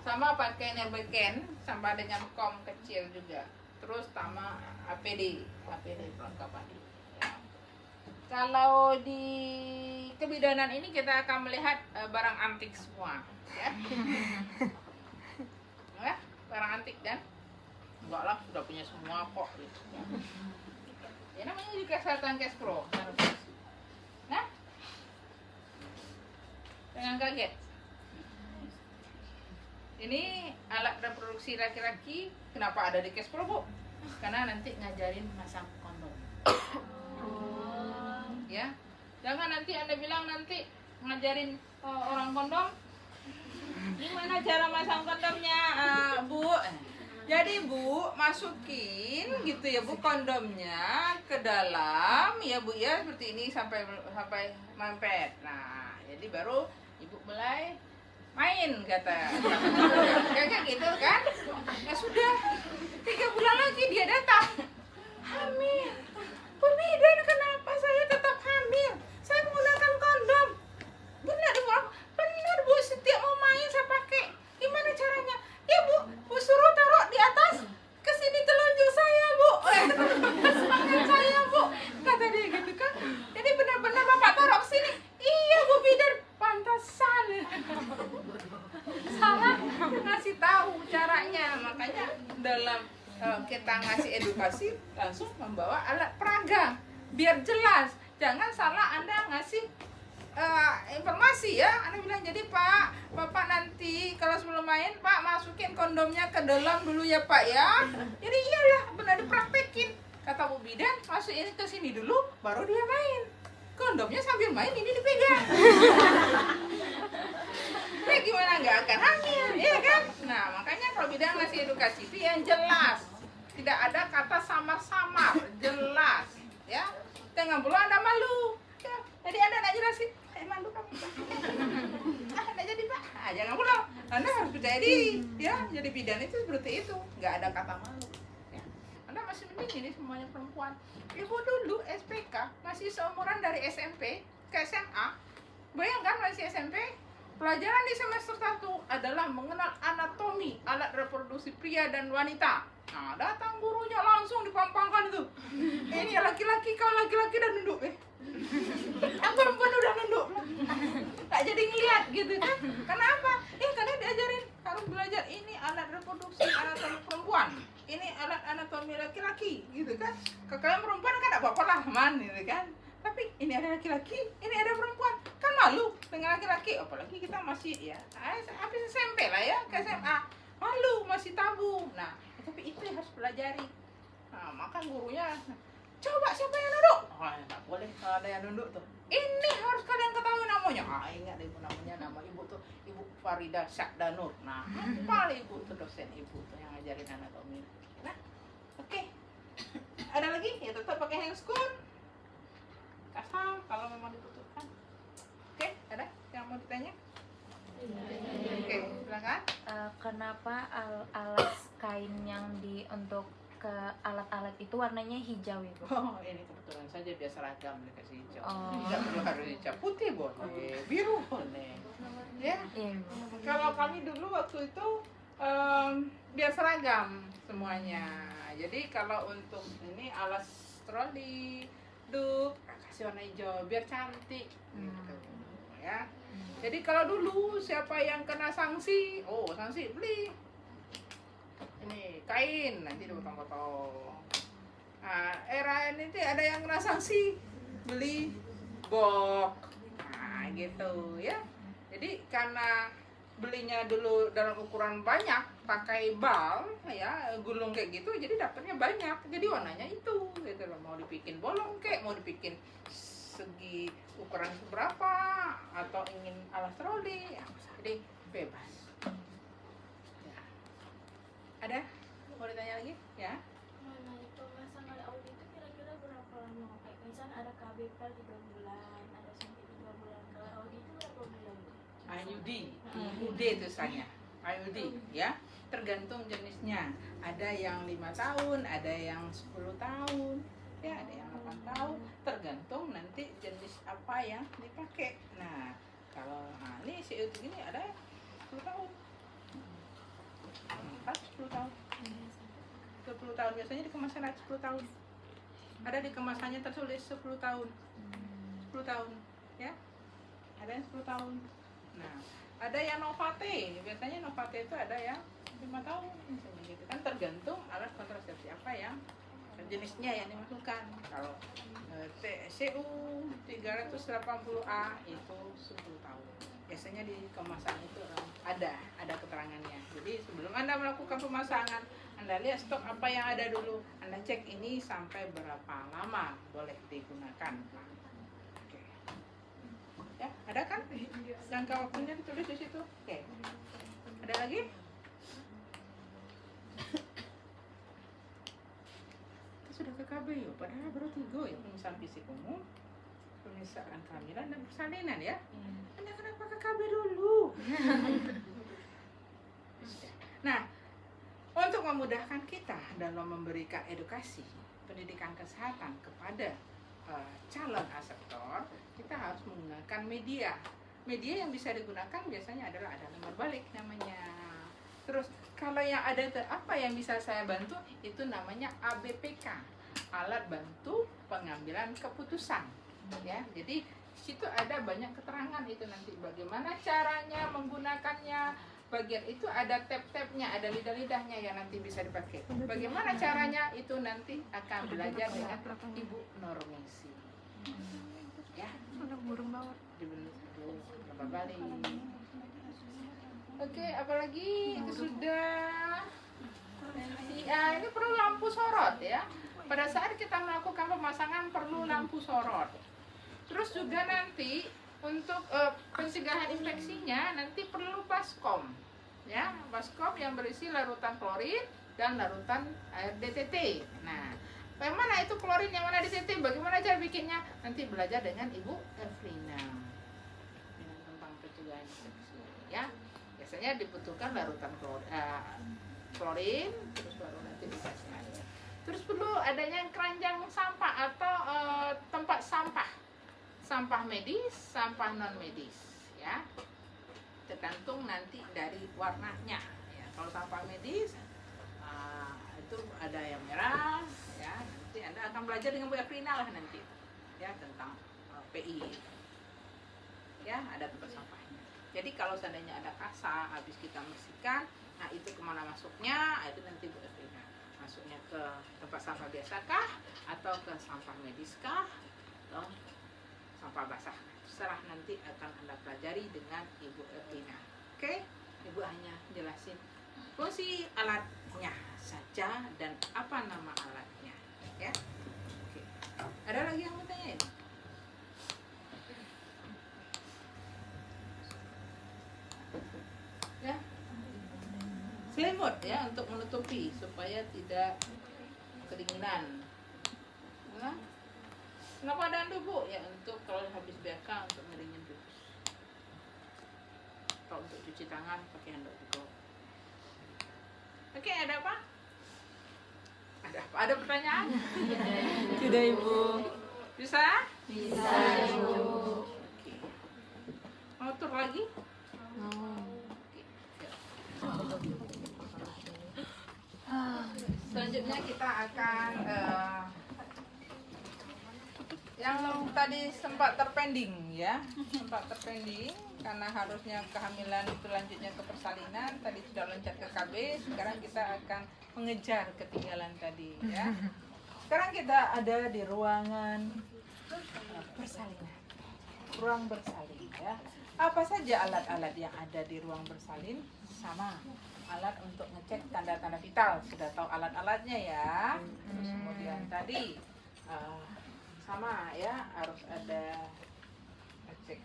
Sama pakai nerbeken, sama ada nyamkom kecil juga. Terus sama APD perlengkapan. Ya. Kalau di kebidanan ini kita akan melihat barang antik semua, ya. Ya, barang antik kan? Enggak lah, sudah punya semua kok gitu. Ya namanya juga kesehatan cash pro. Nah, jangan kaget. Ini alat reproduksi laki-laki, kenapa ada di cash pro, Bu? Karena nanti ngajarin masang kondom. Ya, jangan nanti Anda bilang nanti ngajarin orang kondom. Gimana cara masang kondomnya, Bu? Jadi Bu, masukin gitu ya Bu kondomnya ke dalam ya Bu ya, seperti ini sampai mampet. Nah, jadi baru Ibu mulai main kata. Kayak gitu kan? Ya sudah, 3 bulan lagi dia datang. Hamil. Bu Bidan, kenapa saya tetap hamil? Saya menggunakan kondom. Benar Bu, benar Bu, setiap mau main saya pakai. Gimana caranya? Ya Bu suruh taruh di atas. Kesini telunjuk saya Bu. Tangan saya Bu. Kata dia gitu kan. Jadi benar-benar Bapak taruh sini. Iya Bu Bidan, pantasan. Salah ngasih tahu caranya. Makanya dalam kita ngasih edukasi langsung membawa alat peraga biar jelas. Jangan salah Anda ngasih informasi ya. Anda bilang, jadi Pak, Bapak nanti kalau sebelum main Pak masukin kondomnya ke dalam dulu ya Pak ya. Jadi iyalah, benar dipraktekin. Kata Bu Bidan, masukin ke sini dulu baru dia main. Kondomnya sambil main ini dipegang. Nah, gimana nggak akan hamil, iya kan? Nah, makanya kalau Bidan ngasih edukasi itu yang jelas. Tidak ada kata samar-samar, jelas ya. Jangan pula Anda malu. Ya, jadi Anda nak jelasin, malu kamu. Anda jadi Pak, jangan pula. Anda harus percaya diri, ya. Jadi bidan itu seperti itu, nggak ada kata malu. Ya. Anda masih mending ini semuanya perempuan. Ibu dulu SPK masih seumuran dari SMP ke SMA. Bayangkan masih SMP. Pelajaran di semester 1 adalah mengenal anatomi alat reproduksi pria dan wanita. Nah, datang gurunya langsung dipampangkan itu. Ini laki-laki, kau laki-laki dan nunduk. Yang perempuan udah nunduk. Tak jadi ngeliat gitu kan. Kenapa? Karena diajarin harus belajar ini alat reproduksi anatomi perempuan. Ini alat anatomi laki-laki gitu kan. Kalian perempuan kan tidak apa-apa lah man gitu kan. Tapi ini ada laki-laki, ini ada perempuan. Kan malu dengan laki-laki, apalagi kita masih ya habis SMP lah ya, ke SMA. Malu, masih tabu. Nah, tapi itu yang harus pelajari. Nah, maka gurunya, coba siapa yang nunduk? Tak boleh kalau ada yang nunduk tuh. Ini harus kalian ketahui namanya. Ingat ibu namanya, nama ibu tuh Ibu Farida Syakdanur. Nah, hafal ibu tuh, dosen ibu tuh yang ngajarin anatomi. Nah, oke. Ada lagi? Ya tetap pakai handscoon. Asal kalau memang dibutuhkan. Oke, ada yang mau ditanya? Oke, silakan. Kenapa alas kain yang untuk ke alat-alat itu warnanya hijau itu? Oh, ini kebetulan saja biar seragam dikasih hijau. Oh. Tidak perlu harus hijau, putih boleh, biru boleh. Ya. Iya. Kalau kami dulu waktu itu biar seragam semuanya. Jadi kalau untuk ini alas troli, duk kasih warna hijau biar cantik gitu ya. Jadi kalau dulu siapa yang kena sanksi, sanksi beli ini kain nanti dipotong-potong. Nah, era ini ada yang kena sanksi beli bok, nah gitu ya. Jadi karena belinya dulu dalam ukuran banyak, pakai bal ya, gulung kayak gitu, jadi dapatnya banyak, jadi warnanya itu gitu loh. Mau dibikin bolong kayak, mau dibikin segi ukuran seberapa, atau ingin alas troli ya, jadi bebas ya. Ada mau ditanya lagi ya? Mengenai pemasangan Audi itu kira-kira berapa lama? Kayak misal ada KBP 3 bulan, ada sampai 3 bulan. Kalau Audi itu berapa bulan? IUD, IUD tulisannya, IUD ya, tergantung jenisnya. Ada yang 5 tahun, ada yang 10 tahun, ya ada yang 8 tahun, tergantung nanti jenis apa yang dipakai. Nah, kalau ini CUD gini ada 10 tahun, 10 tahun, 10 tahun biasanya di kemasan ada 10 tahun. Ada di kemasannya tertulis 10 tahun, 10 tahun, ya, ada yang 10 tahun. Nah, ada yang Novate, biasanya Novate itu ada yang 5 tahun, misalnya gitu kan, tergantung alat kontrasepsi apa yang jenisnya yang dimasukkan. Kalau TCU 380A itu 10 tahun. Biasanya di kemasan itu ada keterangannya. Jadi sebelum Anda melakukan pemasangan, Anda lihat stok apa yang ada dulu. Anda cek ini sampai berapa lama boleh digunakan. Oke. Ya, ada kan? Jangka waktunya ditulis di situ. Oke. Ada lagi? Kita sudah ke KB yuk, padahal baru 3 ya, pemisahan fisik umum, pemisahan kehamilan dan persalinan ya. Anda kenapa ke KB dulu? Nah, untuk memudahkan kita dalam memberikan edukasi pendidikan kesehatan kepada calon aseptor, kita harus menggunakan media. Media yang bisa digunakan biasanya adalah ada lembar balik namanya. Terus kalau yang ada apa yang bisa saya bantu, itu namanya ABPK, alat bantu pengambilan keputusan. Ya, jadi di situ ada banyak keterangan itu nanti bagaimana caranya menggunakannya. Bagian itu ada tab-tabnya, ada lidah-lidahnya yang nanti bisa dipakai. Bagaimana caranya itu nanti akan belajar dengan Ibu Normisi. Ya, burung bawor. dibentuk lembar balik. Oke, apalagi itu sudah. Ya, ini perlu lampu sorot ya. Pada saat kita melakukan pemasangan perlu lampu sorot. Terus juga nanti untuk pencegahan infeksinya nanti perlu baskom, ya, baskom yang berisi larutan klorin dan larutan air DTT. Nah, yang mana itu klorin, yang mana DTT, bagaimana cara bikinnya? Nanti belajar dengan Ibu Evelina tentang pencegahan infeksi, ya. Biasanya dibutuhkan larutan klorin, terus baru nanti dikasih air. Terus perlu adanya keranjang sampah atau tempat sampah medis, sampah non medis, ya. Tergantung nanti dari warnanya. Ya, kalau sampah medis itu ada yang merah, ya. Nanti Anda akan belajar dengan Bu Evelina lah nanti, ya, tentang PI. Ya, ada tempat sampahnya. Jadi kalau seandainya ada kasa habis kita bersihkan, nah itu kemana masuknya? Itu nanti Bu Evelina. Masuknya ke tempat sampah biasa kah, atau ke sampah medis kah, atau sampah basah? Terserah, nanti akan Anda pelajari dengan Ibu Evelina. Oke? Ibu hanya jelasin fungsi alatnya saja dan apa nama alatnya, ya. Oke. Ada lagi yang mau tanyain? Ya. Selimut ya, untuk menutupi supaya tidak kedinginan. Nah, kenapa ada handuk, Bu? Ya, untuk kalau habis BK untuk ngeringin pipis. Kalau untuk cuci tangan pakai handuk juga. Oke, ada apa? Ada apa? Ada pertanyaan? Tidak, Ibu. Bisa? Bisa, Ibu. Oke. Mau tur lagi? Oke. Ya. Selanjutnya kita akan yang tadi sempat terpending ya, sempat terpending karena harusnya kehamilan itu lanjutnya ke persalinan, tadi sudah loncat ke KB, sekarang kita akan mengejar ketinggalan tadi ya. Sekarang kita ada di ruangan persalinan. ruang bersalin ya. Apa saja alat-alat yang ada di ruang bersalin? Sama, alat untuk ngecek tanda-tanda vital, sudah tahu alat-alatnya ya. Terus kemudian tadi sama ya, harus ada ngecek.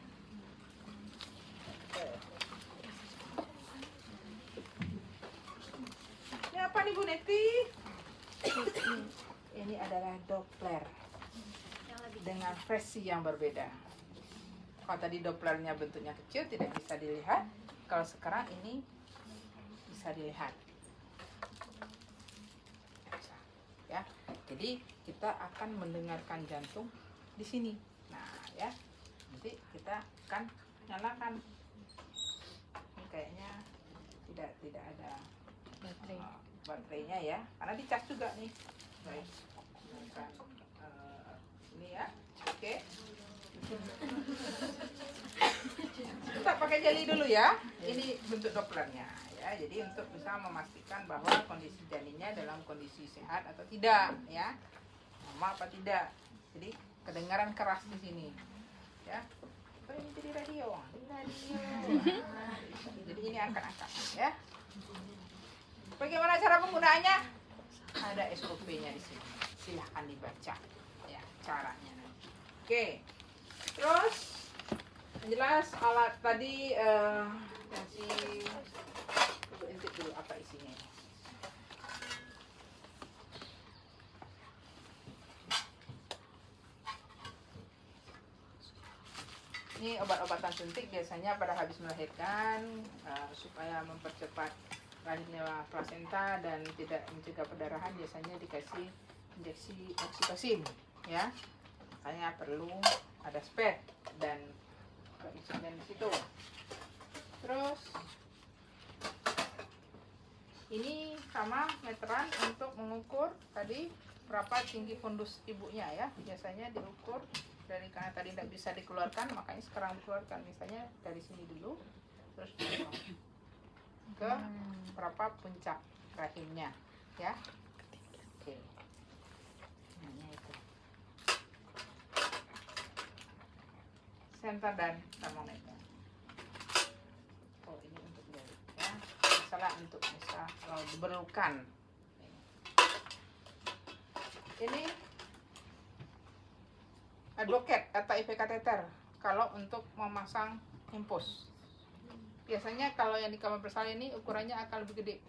Ini apa nih Bu Neti? Ini adalah Doppler dengan versi yang berbeda. Kalau tadi Dopplernya bentuknya kecil tidak bisa dilihat, kalau sekarang ini bisa dilihat. Ya, jadi kita akan mendengarkan jantung di sini. Nah, ya, nanti kita akan nyalakan. Ini kayaknya tidak ada baterainya ya, karena dicas juga nih. Baik, ini ya, oke. Kita pakai jeli dulu ya. Ini bentuk Dopplernya ya. Jadi untuk bisa memastikan bahwa kondisi janinnya dalam kondisi sehat atau tidak ya. Normal apa tidak. Jadi kedengaran keras di sini. Ya. Oh, ini jadi radio. Jadi ini angkat-angkat ya. Bagaimana cara penggunaannya? Ada SOP-nya di sini. Silahkan dibaca ya caranya. Oke. Terus jelas alat tadi kasih intip dulu apa isinya. Ini obat-obatan suntik biasanya pada habis melahirkan supaya mempercepat lahirnya plasenta dan tidak mencegah perdarahan, biasanya dikasih injeksi oksitosin ya. Makanya perlu ada spet dan insulin di situ. Terus ini sama meteran untuk mengukur tadi berapa tinggi fundus ibunya ya. Biasanya diukur dari, karena tadi tidak bisa dikeluarkan, makanya sekarang dikeluarkan. Misalnya dari sini dulu, terus ke berapa puncak rahimnya ya. Oke. Senter dan termometer. Oh, ini untuk jari ya. Masalah untuk bisa kalau diperlukan. Ini advokat atau IV kateter kalau untuk memasang impus. Biasanya kalau yang di kamar bersalin ini ukurannya akan lebih gede.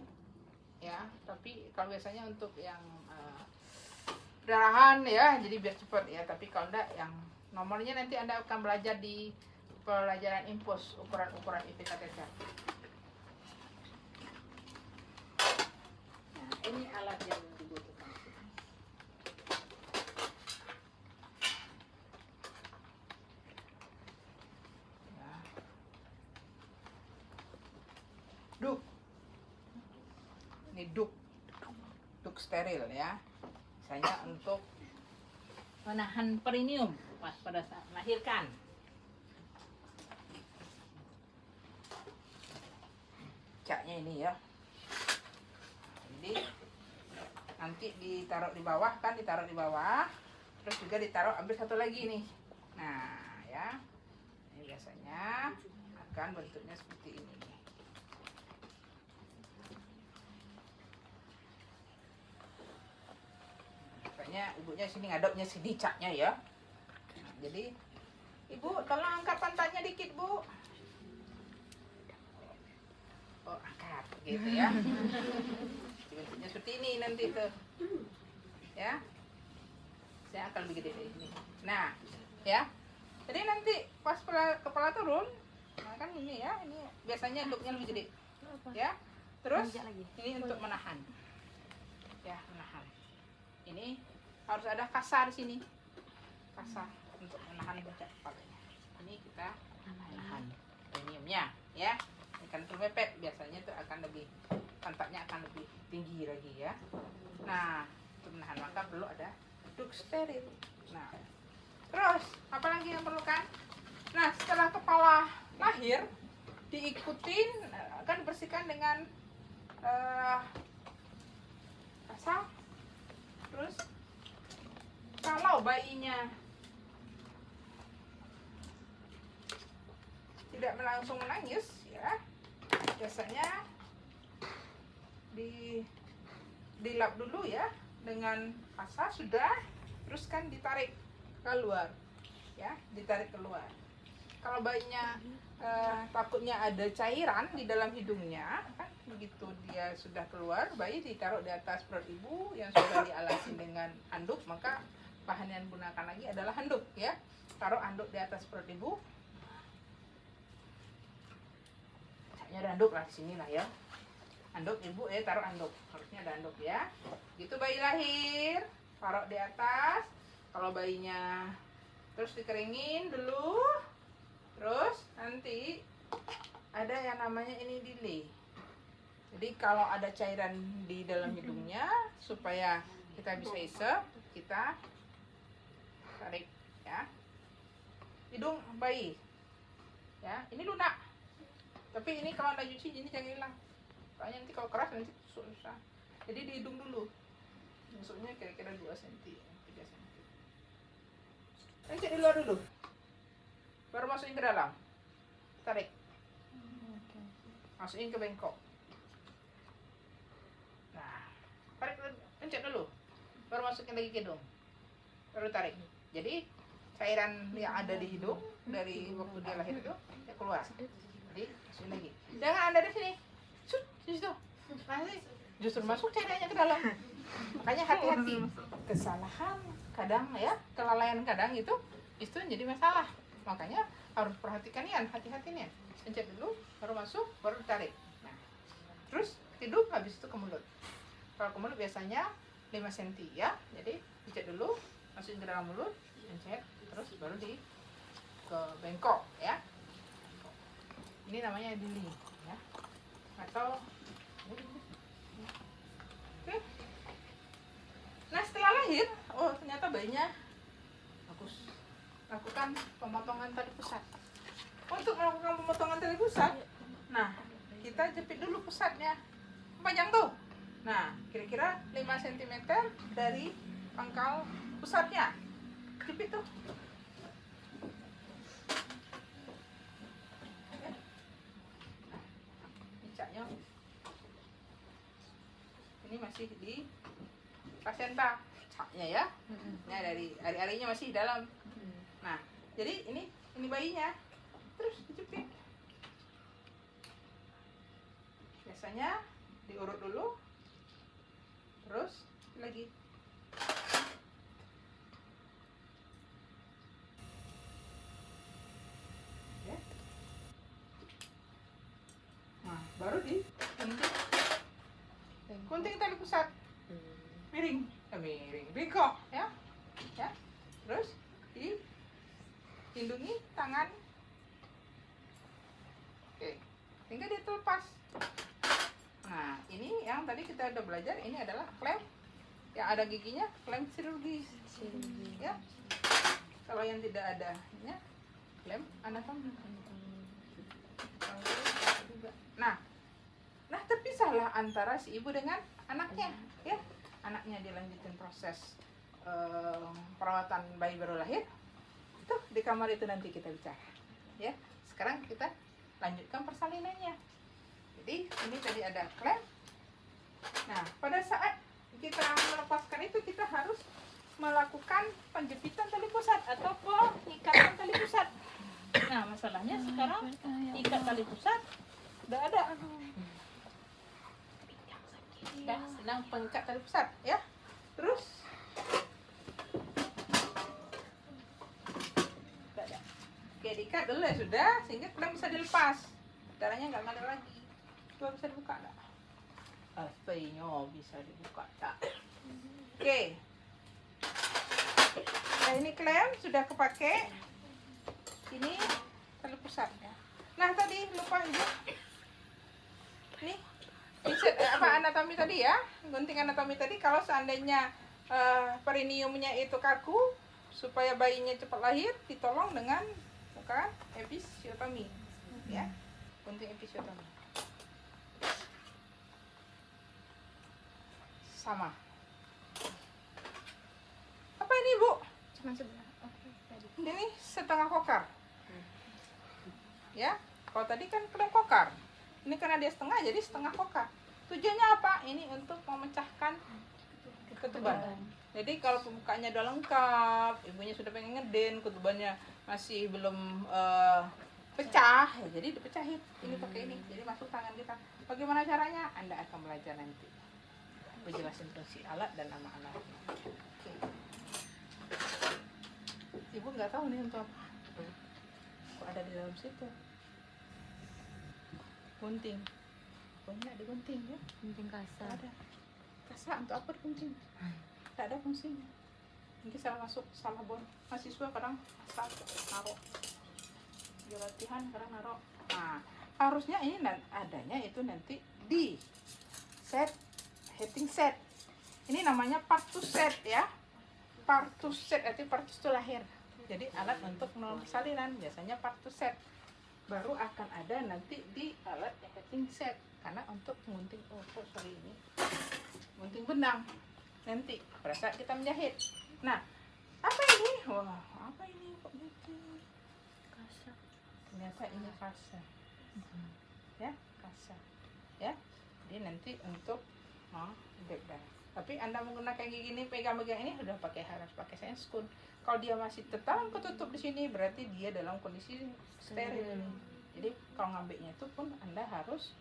Ya, tapi kalau biasanya untuk yang perdarahan ya, jadi biar cepat ya. Tapi kalau enggak, yang nomornya nanti Anda akan belajar di pelajaran impus, ukuran-ukuran IV kateter. Nah, ini alat yang dibutuhkan. Ya. Duk. Ini duk steril ya. Misalnya untuk menahan perineum pas pada saat melahirkan. Caknya ini ya. Jadi nanti ditaruh di bawah kan, ditaruh di bawah. Terus juga ditaruh, ambil satu lagi nih. Nah ya, ini biasanya akan bentuknya seperti ini. Makanya ibunya sini ngadopnya sini caknya ya. Nah, jadi ibu tolong angkat pantatnya dikit bu. Oh angkat gitu ya. Bentuknya seperti ini nanti tuh ya. Saya akan lebih gede dari ini. Nah ya, jadi nanti pas kepala turun, nah kan ini ya, ini biasanya duknya lebih gede ya. Terus ini untuk menahan ya, menahan. Ini harus ada kasar di sini, kasar untuk menahan bocah kepalanya. Ini kita menahan premiumnya ya. Ikan termepet biasanya itu akan lebih, pantatnya akan lebih tinggi lagi ya. Nah untuk menahan maka perlu ada duk steril. Nah terus apa lagi yang perlukan? Nah setelah kepala lahir diikutin akan dibersihkan dengan basah. Terus kalau bayinya tidak langsung menangis ya, biasanya dilap dulu ya dengan pasta sudah, terus kan ditarik keluar ya, ditarik keluar. Kalau bayinya takutnya ada cairan di dalam hidungnya kan, begitu dia sudah keluar, bayi ditaruh di atas perut ibu yang sudah dialasi dengan handuk, maka bahan yang digunakan lagi adalah handuk ya. Taruh handuk di atas perut ibu, kayaknya ada handuk lah di sini lah ya, handuk ibu taruh handuk, harusnya ada handuk ya. Gitu bayi lahir, taruh di atas. Kalau bayinya terus dikeringin dulu, terus nanti ada yang namanya ini delay. Jadi kalau ada cairan di dalam hidungnya, supaya kita bisa isep, kita tarik ya hidung bayi ya. Ini lunak, tapi ini kalau anda cuci ini jangan hilang, soalnya nanti kalau keras nanti susah. Jadi di hidung dulu, masuknya kira-kira 2 cm 3 cm. Nanti di luar dulu, baru masukin ke dalam, tarik, masukin ke bengkok. Nah, tarik, pencet dulu, baru masukin lagi ke hidung, baru tarik. Jadi cairan yang ada di hidung dari waktu dia lahir itu ya keluar. Jadi masukin lagi. Jangan anda di sini, Sut, di situ. Nanti justru masuk cairannya ke dalam. Makanya hati-hati. Kesalahan kadang ya, kelalaian kadang itu jadi masalah. Makanya harus perhatikan ya, hati-hati nih. Pencet dulu, baru masuk, baru tarik. Nah, terus hidung, habis itu ke mulut. Kalau ke mulut biasanya 5 cm ya. Jadi pencet dulu, masukin ke dalam mulut, pencet, terus baru ke bengkok ya. Ini namanya dili ya. Atau oke. Nah, setelah lahir, oh ternyata bayinya bagus. Lakukan pemotongan tali pusat. Untuk melakukan pemotongan tali pusat, nah kita jepit dulu pusatnya, panjang tuh. Nah, kira-kira 5 cm dari pangkal pusatnya, jepit tuh. Micanya ini masih di placenta, caknya ya. Nah, dari ari-arinya masih di dalam. Nah, jadi ini bayinya, terus dijepit. Biasanya diurut dulu, terus lagi. Ya. Nah, baru gunting tali pusat, miring, bengkok ya, terus dilindungi tangan. Oke, tinggal dia terlepas. Nah, ini yang tadi kita udah belajar, ini adalah klem yang ada giginya, klem chirurgi ya. Kalau yang tidak ada ya, klem anatomi. Nah, terpisahlah antara si ibu dengan anaknya ya. Anaknya dilanjutin proses perawatan bayi baru lahir. Itu di kamar itu nanti kita bicara ya. Sekarang kita lanjutkan persalinannya. Jadi ini tadi ada klem. Nah, pada saat kita melepaskan itu, kita harus melakukan penjepitan tali pusat atau pengikatan tali pusat. Nah, masalahnya sekarang ikat tali pusat udah ada. Dah sedang pengikat tali pusat ya. Terus udah ada. Oke, diikat dulu ya sudah, sehingga klem bisa dilepas. Darahnya nggak ngalir lagi. Coba bisa dibuka nggak? Aspainya bisa dibuka tak? Oke. Nah, ini klem sudah kepake. Ini tali pusat ya. Nah, tadi lupa ibu. Nih, insert anatomi tadi ya, gunting anatomi tadi. Kalau seandainya perineumnya itu kaku, supaya bayinya cepat lahir, ditolong dengan bukan episiotomi ya, gunting episiotomi. Sama. Apa ini bu? Cuma sebelah. Oke, tadi. Ini setengah kokar ya. Kalau tadi kan klem kokar, ini karena dia setengah jadi setengah kokar. Tujuannya apa? Ini untuk memecahkan ketuban. Jadi kalau pembukanya udah lengkap, ibunya sudah pengen ngeden, ketubannya masih belum pecah, ya jadi dipecahin. Ini pakai ini, jadi masuk tangan kita. Bagaimana caranya? Anda akan belajar nanti. Aku jelasin fungsi alat dan nama alatnya. Oke. Ibu nggak tahu nih untuk apa. Kok ada di dalam situ? Gunting. Banyak digunting ya? Gunting Nggak kasar. ada. Kasar untuk apa digunting? Tidak ada fungsinya. Mungkin salah masuk, salah bon. Mahasiswa kadang asal naruh. Di latihan kadang naruh. Nah, harusnya ini adanya itu nanti di set, heating set. Ini namanya partus set ya. Partus set, artinya partus itu lahir. Jadi alat untuk menolong persalinan biasanya partus set. Baru akan ada nanti di alat heating set. Karena untuk mengunting, ini gunting benang nanti pada saat kita menjahit. Nah, apa ini? Wah, apa ini kok gitu? Kasar. Ternyata ini kasa. Ya, kasa. Ya. Jadi nanti untuk bebas. Tapi Anda menggunakan gigi ini, pegang-pegang ini harus pakai senscon. Kalau dia masih tetap ketutup di sini, berarti dia dalam kondisi steril. Jadi kalau ngambilnya itu pun Anda harus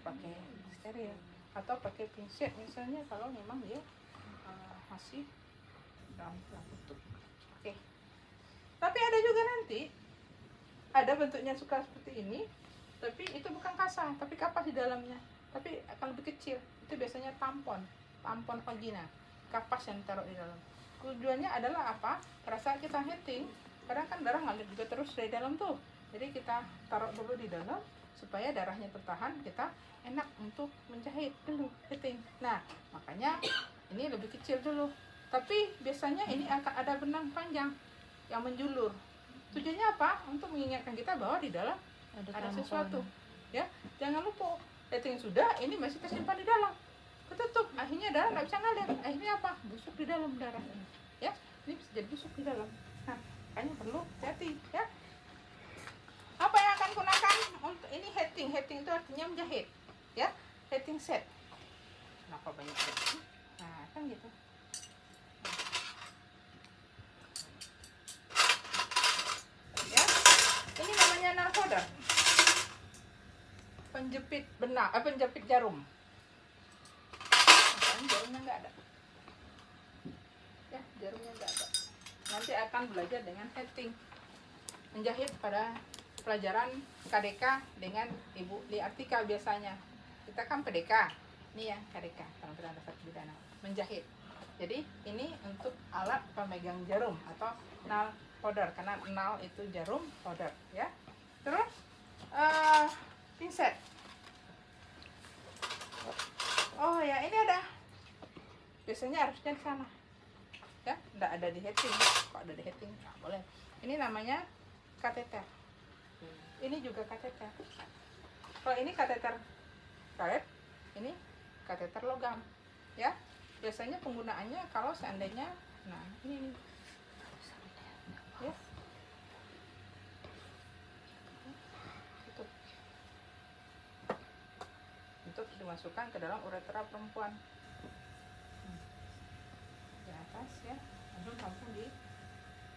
pakai steril atau pakai pinset misalnya kalau memang dia masih dalam tutup. Oke. Tapi ada juga nanti ada bentuknya suka seperti ini, tapi itu bukan kasa, tapi kapas di dalamnya, tapi akan lebih kecil. Itu biasanya tampon vagina, kapas yang taruh di dalam. Tujuannya adalah apa? Pada saat kita heating, kadang kan darah ngalir juga terus dari dalam tuh. Jadi kita taruh dulu di dalam supaya darahnya tertahan, kita enak untuk menjahit dulu heating. Nah, makanya ini lebih kecil dulu. Tapi biasanya ini akan ada benang panjang yang menjulur. Tujuannya apa? Untuk mengingatkan kita bahwa di dalam ada sesuatu. Ya, jangan lupa heating sudah, ini masih tersimpan di dalam. Ketutup, akhirnya darah nggak bisa ngalir. Akhirnya apa? Busuk di dalam darah. Ya, ini bisa jadi busuk di dalam. Nah, makanya perlu hati, ya. Apa yang akan gunakan untuk ini heating? Heating itu artinya menjahit, ya. Heating set. Kenapa banyak ini? Nah, kan gitu. Ya, ini namanya nail powder. Penjepit benang, penjepit jarum. Jarumnya nggak ada. Ya, jarumnya nggak ada. Nanti akan belajar dengan heating. Menjahit pada pelajaran KDK dengan Ibu Li Artika biasanya. Kita kan PDK. Ini ya KDK, Keterampilan Dasar Bidana. Menjahit. Jadi ini untuk alat pemegang jarum atau nail powder, karena nail itu jarum, powder ya. Terus pinset. Oh ya, ini ada. Biasanya harusnya di sana. Ya, enggak ada di heating. Kalau ada di heating, nggak boleh. Ini namanya kateter. Ini juga kateter. Kalau ini kateter karet, ini kateter logam. Ya, biasanya penggunaannya kalau seandainya, nah ini. Ya. Untuk dimasukkan ke dalam uretra perempuan. Di atas ya, langsung di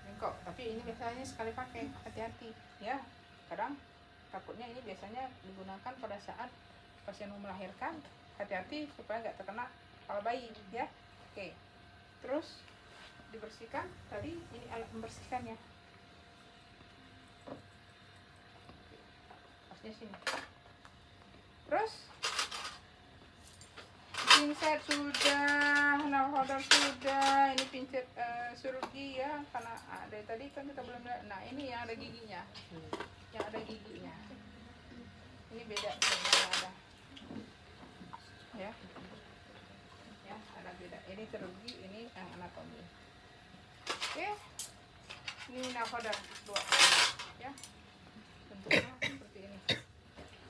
bengkok. Tapi ini biasanya sekali pakai, hati-hati ya. Kadang takutnya ini biasanya digunakan pada saat pasien mau melahirkan, hati-hati supaya nggak terkena kepala bayi ya. Oke, terus dibersihkan. Tadi ini alat membersihkannya, pasnya sini. Terus pinset sudah, nail powder sudah, ini pinset chirurgi ya, karena dari tadi kan kita belum lihat. Nah ini yang ada giginya, yang ada giginya. Ini beda, ada. Ya, ya ada beda. Ini chirurgi, ini yang anatomi. Oke, ini nail powder dua, ya. Bentuknya seperti ini.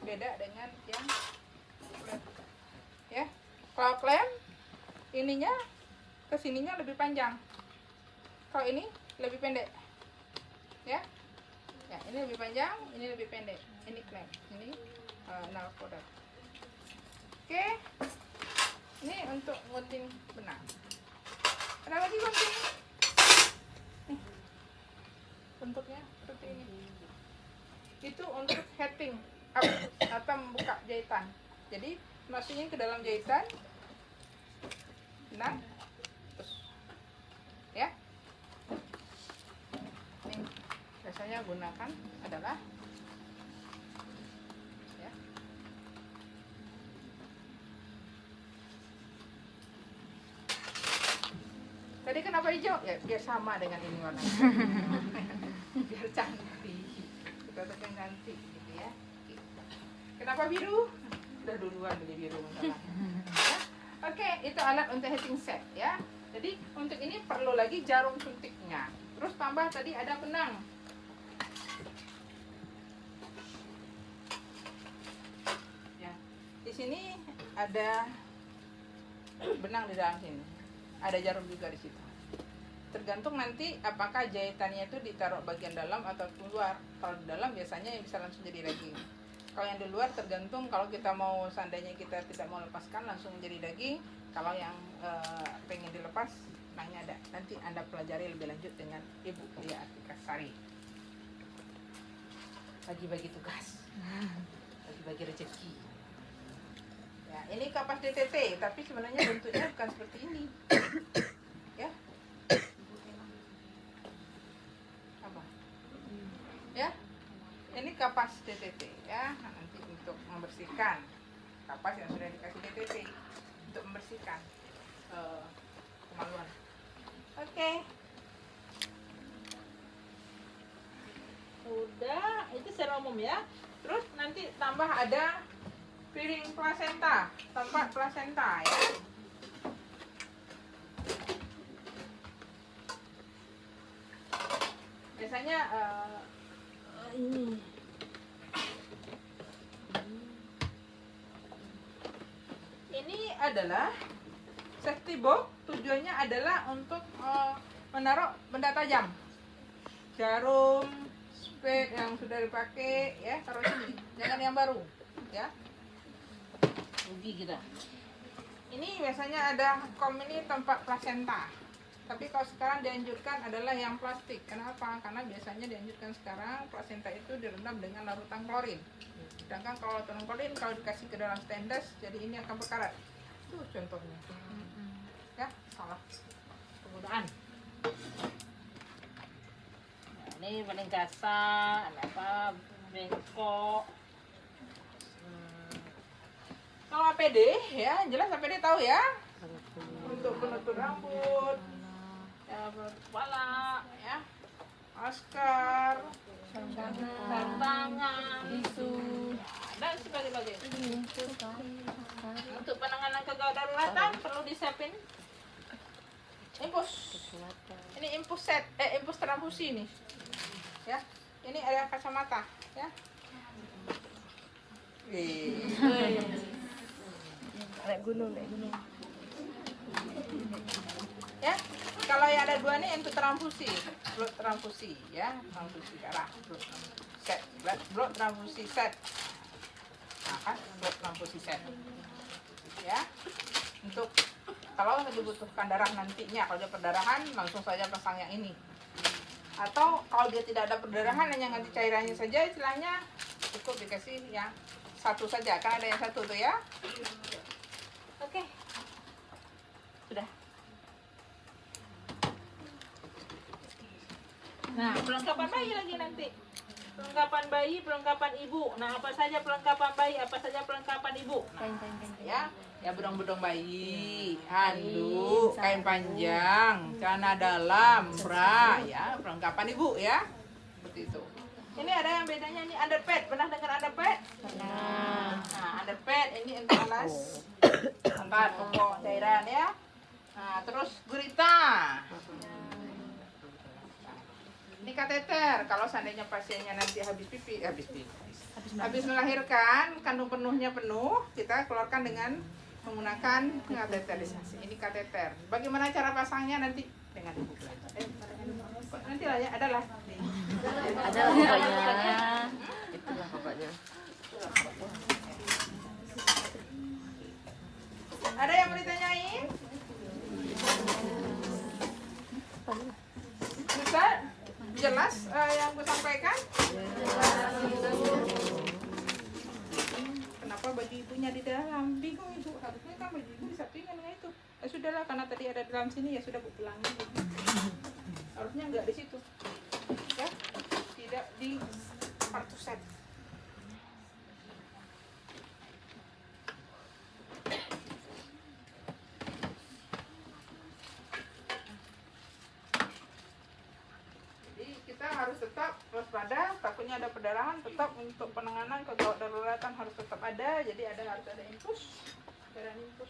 Beda dengan yang klem, ya. Kalau klem, ininya kesininya lebih panjang. Kalau ini lebih pendek, ya. Ya, ini lebih panjang, ini lebih pendek. Ini klem, ini nalkoda. Oke, ini untuk gunting benang. Ada lagi gunting. Nih, bentuknya seperti ini. Itu untuk heading atau membuka jahitan. Jadi masukin ke dalam jahitan. Benang. Terus, ya. Ini biasanya gunakan adalah ya. Tadi kenapa hijau? Ya biar sama dengan ini warnanya. Biar cantik. Kita tekan ganti gitu ya. Kenapa biru? Udah duluan beli biru masalah. Ya. Oke, itu alat untuk heating set ya. Jadi untuk ini perlu lagi jarum suntiknya. Terus tambah tadi ada benang. Ya. Di sini ada benang di dalam sini. Ada jarum juga di situ. Tergantung nanti apakah jahitannya itu ditaruh bagian dalam atau keluar. Kalau di dalam biasanya bisa langsung jadi daging. Kalau yang di luar tergantung, kalau kita mau seandainya kita tidak mau lepaskan langsung menjadi daging. Kalau yang pengen dilepas, benangnya ada. Nanti Anda pelajari lebih lanjut dengan Ibu Lia Atika Sari. Bagi-bagi tugas, bagi-bagi rezeki. Ya, ini kapas DTT, tapi sebenarnya bentuknya bukan seperti ini. Ya. Apa? Ya. Ini kapas DTT ya, nanti untuk membersihkan kapas yang sudah dikasih DTT untuk membersihkan kemaluan. Oke. Udah, itu secara umum ya. Terus nanti tambah ada piring plasenta, tempat plasenta ya. Biasanya ini adalah safety box, tujuannya adalah untuk menaruh benda tajam, jarum, spade yang sudah dipakai ya, taruh sini, jangan yang baru ya, rugi kita. Ini biasanya ada ini tempat plasenta. Tapi kalau sekarang dianjurkan adalah yang plastik. Kenapa? Karena biasanya dianjurkan sekarang plasenta itu direndam dengan larutan klorin. Sedangkan kalau larutan klorin kalau dikasih ke dalam stainless, jadi ini akan berkarat. Itu contohnya. Ya, salah penggunaan. Nah, ini paling kasar, apa bengkok. Kalau APD ya, jelas APD tahu ya. Untuk penutup rambut. Ya, kepala, ya, masker, sarung tangan, tisu, dan sebagainya. Untuk penanganan kedaruratan perlu disiapin infus. Ini infus set, infus transfusi nih, ya. Ini ada kacamata, ya. Naik gunung. Ya, kalau yang ada dua nih untuk transfusi, blood transfusi ya, transfusi darah, blood transfusi set, nah kan blood transfusi set, ya, untuk kalau dibutuhkan darah nantinya, kalau dia perdarahan langsung saja pasang yang ini, atau kalau dia tidak ada perdarahan hanya ganti cairannya saja, istilahnya cukup dikasih yang satu saja, kan ada yang satu tuh ya, oke, sudah. Nah, perlengkapan bayi lagi nanti. Perlengkapan bayi, perlengkapan ibu. Nah, apa saja perlengkapan bayi, apa saja perlengkapan ibu. Nah, ya bedong-bedong bayi, handuk, kain panjang, celana dalam, bra, ya, perlengkapan ibu ya. Seperti itu. Ini ada yang bedanya, ini underpad. Pernah dengar underpad? Pernah. Nah, underpad ini untuk alas tempat pokok cairan ya. Nah, terus gurita. Ini kateter, kalau seandainya pasiennya nanti habis melahirkan, kandung penuhnya penuh, kita keluarkan dengan menggunakan kateterisasi. Ini kateter. Bagaimana cara pasangnya nanti dengan ibu. Nanti lah ya, adalah di Ada pokoknya. Itulah pokoknya. Ada yang mau ditanyain? Bisa? Jelas yang gue sampaikan? Kenapa baju ibunya di dalam? Bingung ibu. Harusnya kan baju ibu disatukan dengan itu. Ya sudahlah, karena tadi ada di dalam sini ya sudah bu pulangin. Harusnya enggak di situ. Ya, tidak di kartu set. Kita harus tetap waspada, takutnya ada perdarahan, tetap untuk penanganan kegawat daruratan harus tetap ada, jadi harus ada infus, cairan infus.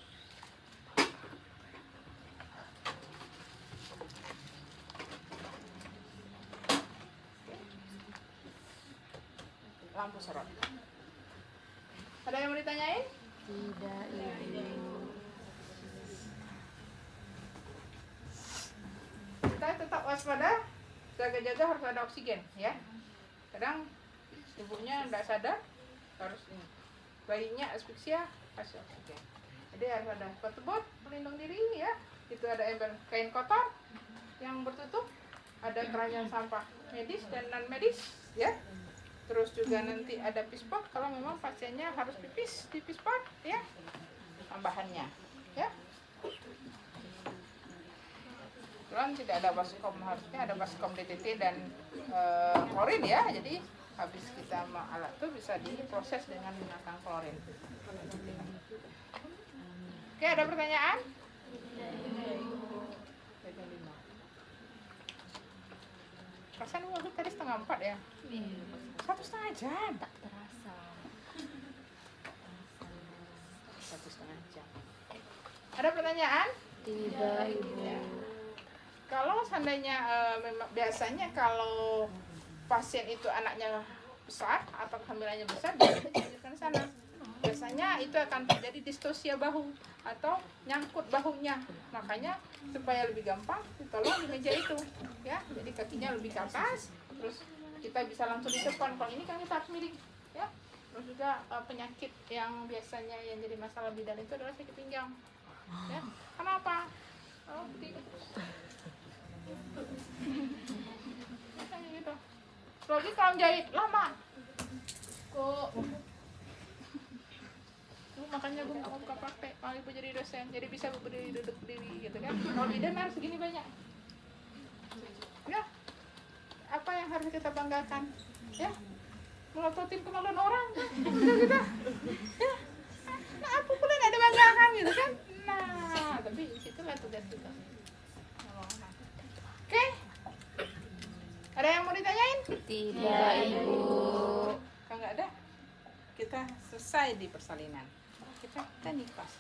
Lampu sorot. Ada yang mau ditanyain? Tidak, Ibu. Kita tetap waspada, jaga-jaga harus ada oksigen ya. Kadang ibunya tidak sadar harus ini, bayinya asfiksia kasih oksigen. Jadi harus ada bot pelindung diri ya. Itu ada ember kain kotor yang bertutup, ada keranjang sampah medis dan non medis ya. Terus juga nanti ada pispot kalau memang pasiennya harus pipis di pispot ya. Tambahannya ya. Kebetulan tidak ada baskom, harusnya ada baskom DTT dan klorin ya. Jadi habis kita alat itu bisa diproses dengan menggunakan klorin. Oke, ada pertanyaan? Perasaan waktu tadi 3:30 ya? 1,5 jam. Tak terasa. 1,5 jam. Ada pertanyaan? Tidak, Ibu. Kalau seandainya memang biasanya kalau pasien itu anaknya besar atau kehamilannya besar, biasanya dilanjutkan sana. Biasanya itu akan terjadi distosia bahu atau nyangkut bahunya. Makanya supaya lebih gampang ditolong di meja itu, ya. Jadi kakinya lebih ke atas, terus kita bisa langsung di depan. Kalau ini kan kita harus miring, ya. Terus juga penyakit yang biasanya yang jadi masalah bidan itu adalah sakit pinggang, ya. Kenapa? Oh, begini. Kayak gitu. Lagi kalau jahit lama. Kok makanya gue mau buka praktek kalau ibu jadi dosen, jadi bisa berdiri duduk berdiri gitu kan. Kalau bidan harus segini banyak ya. Apa yang harus kita banggakan ya, melototin kemaluan orang gitu ya. Nah apa pula yang ada banggakan gitu kan. Nah tapi situlah tugas kita. Oke, ada yang mau ditanyain? Tidak, Ibu. Kalau nggak ada, kita selesai di persalinan. Kita nikah.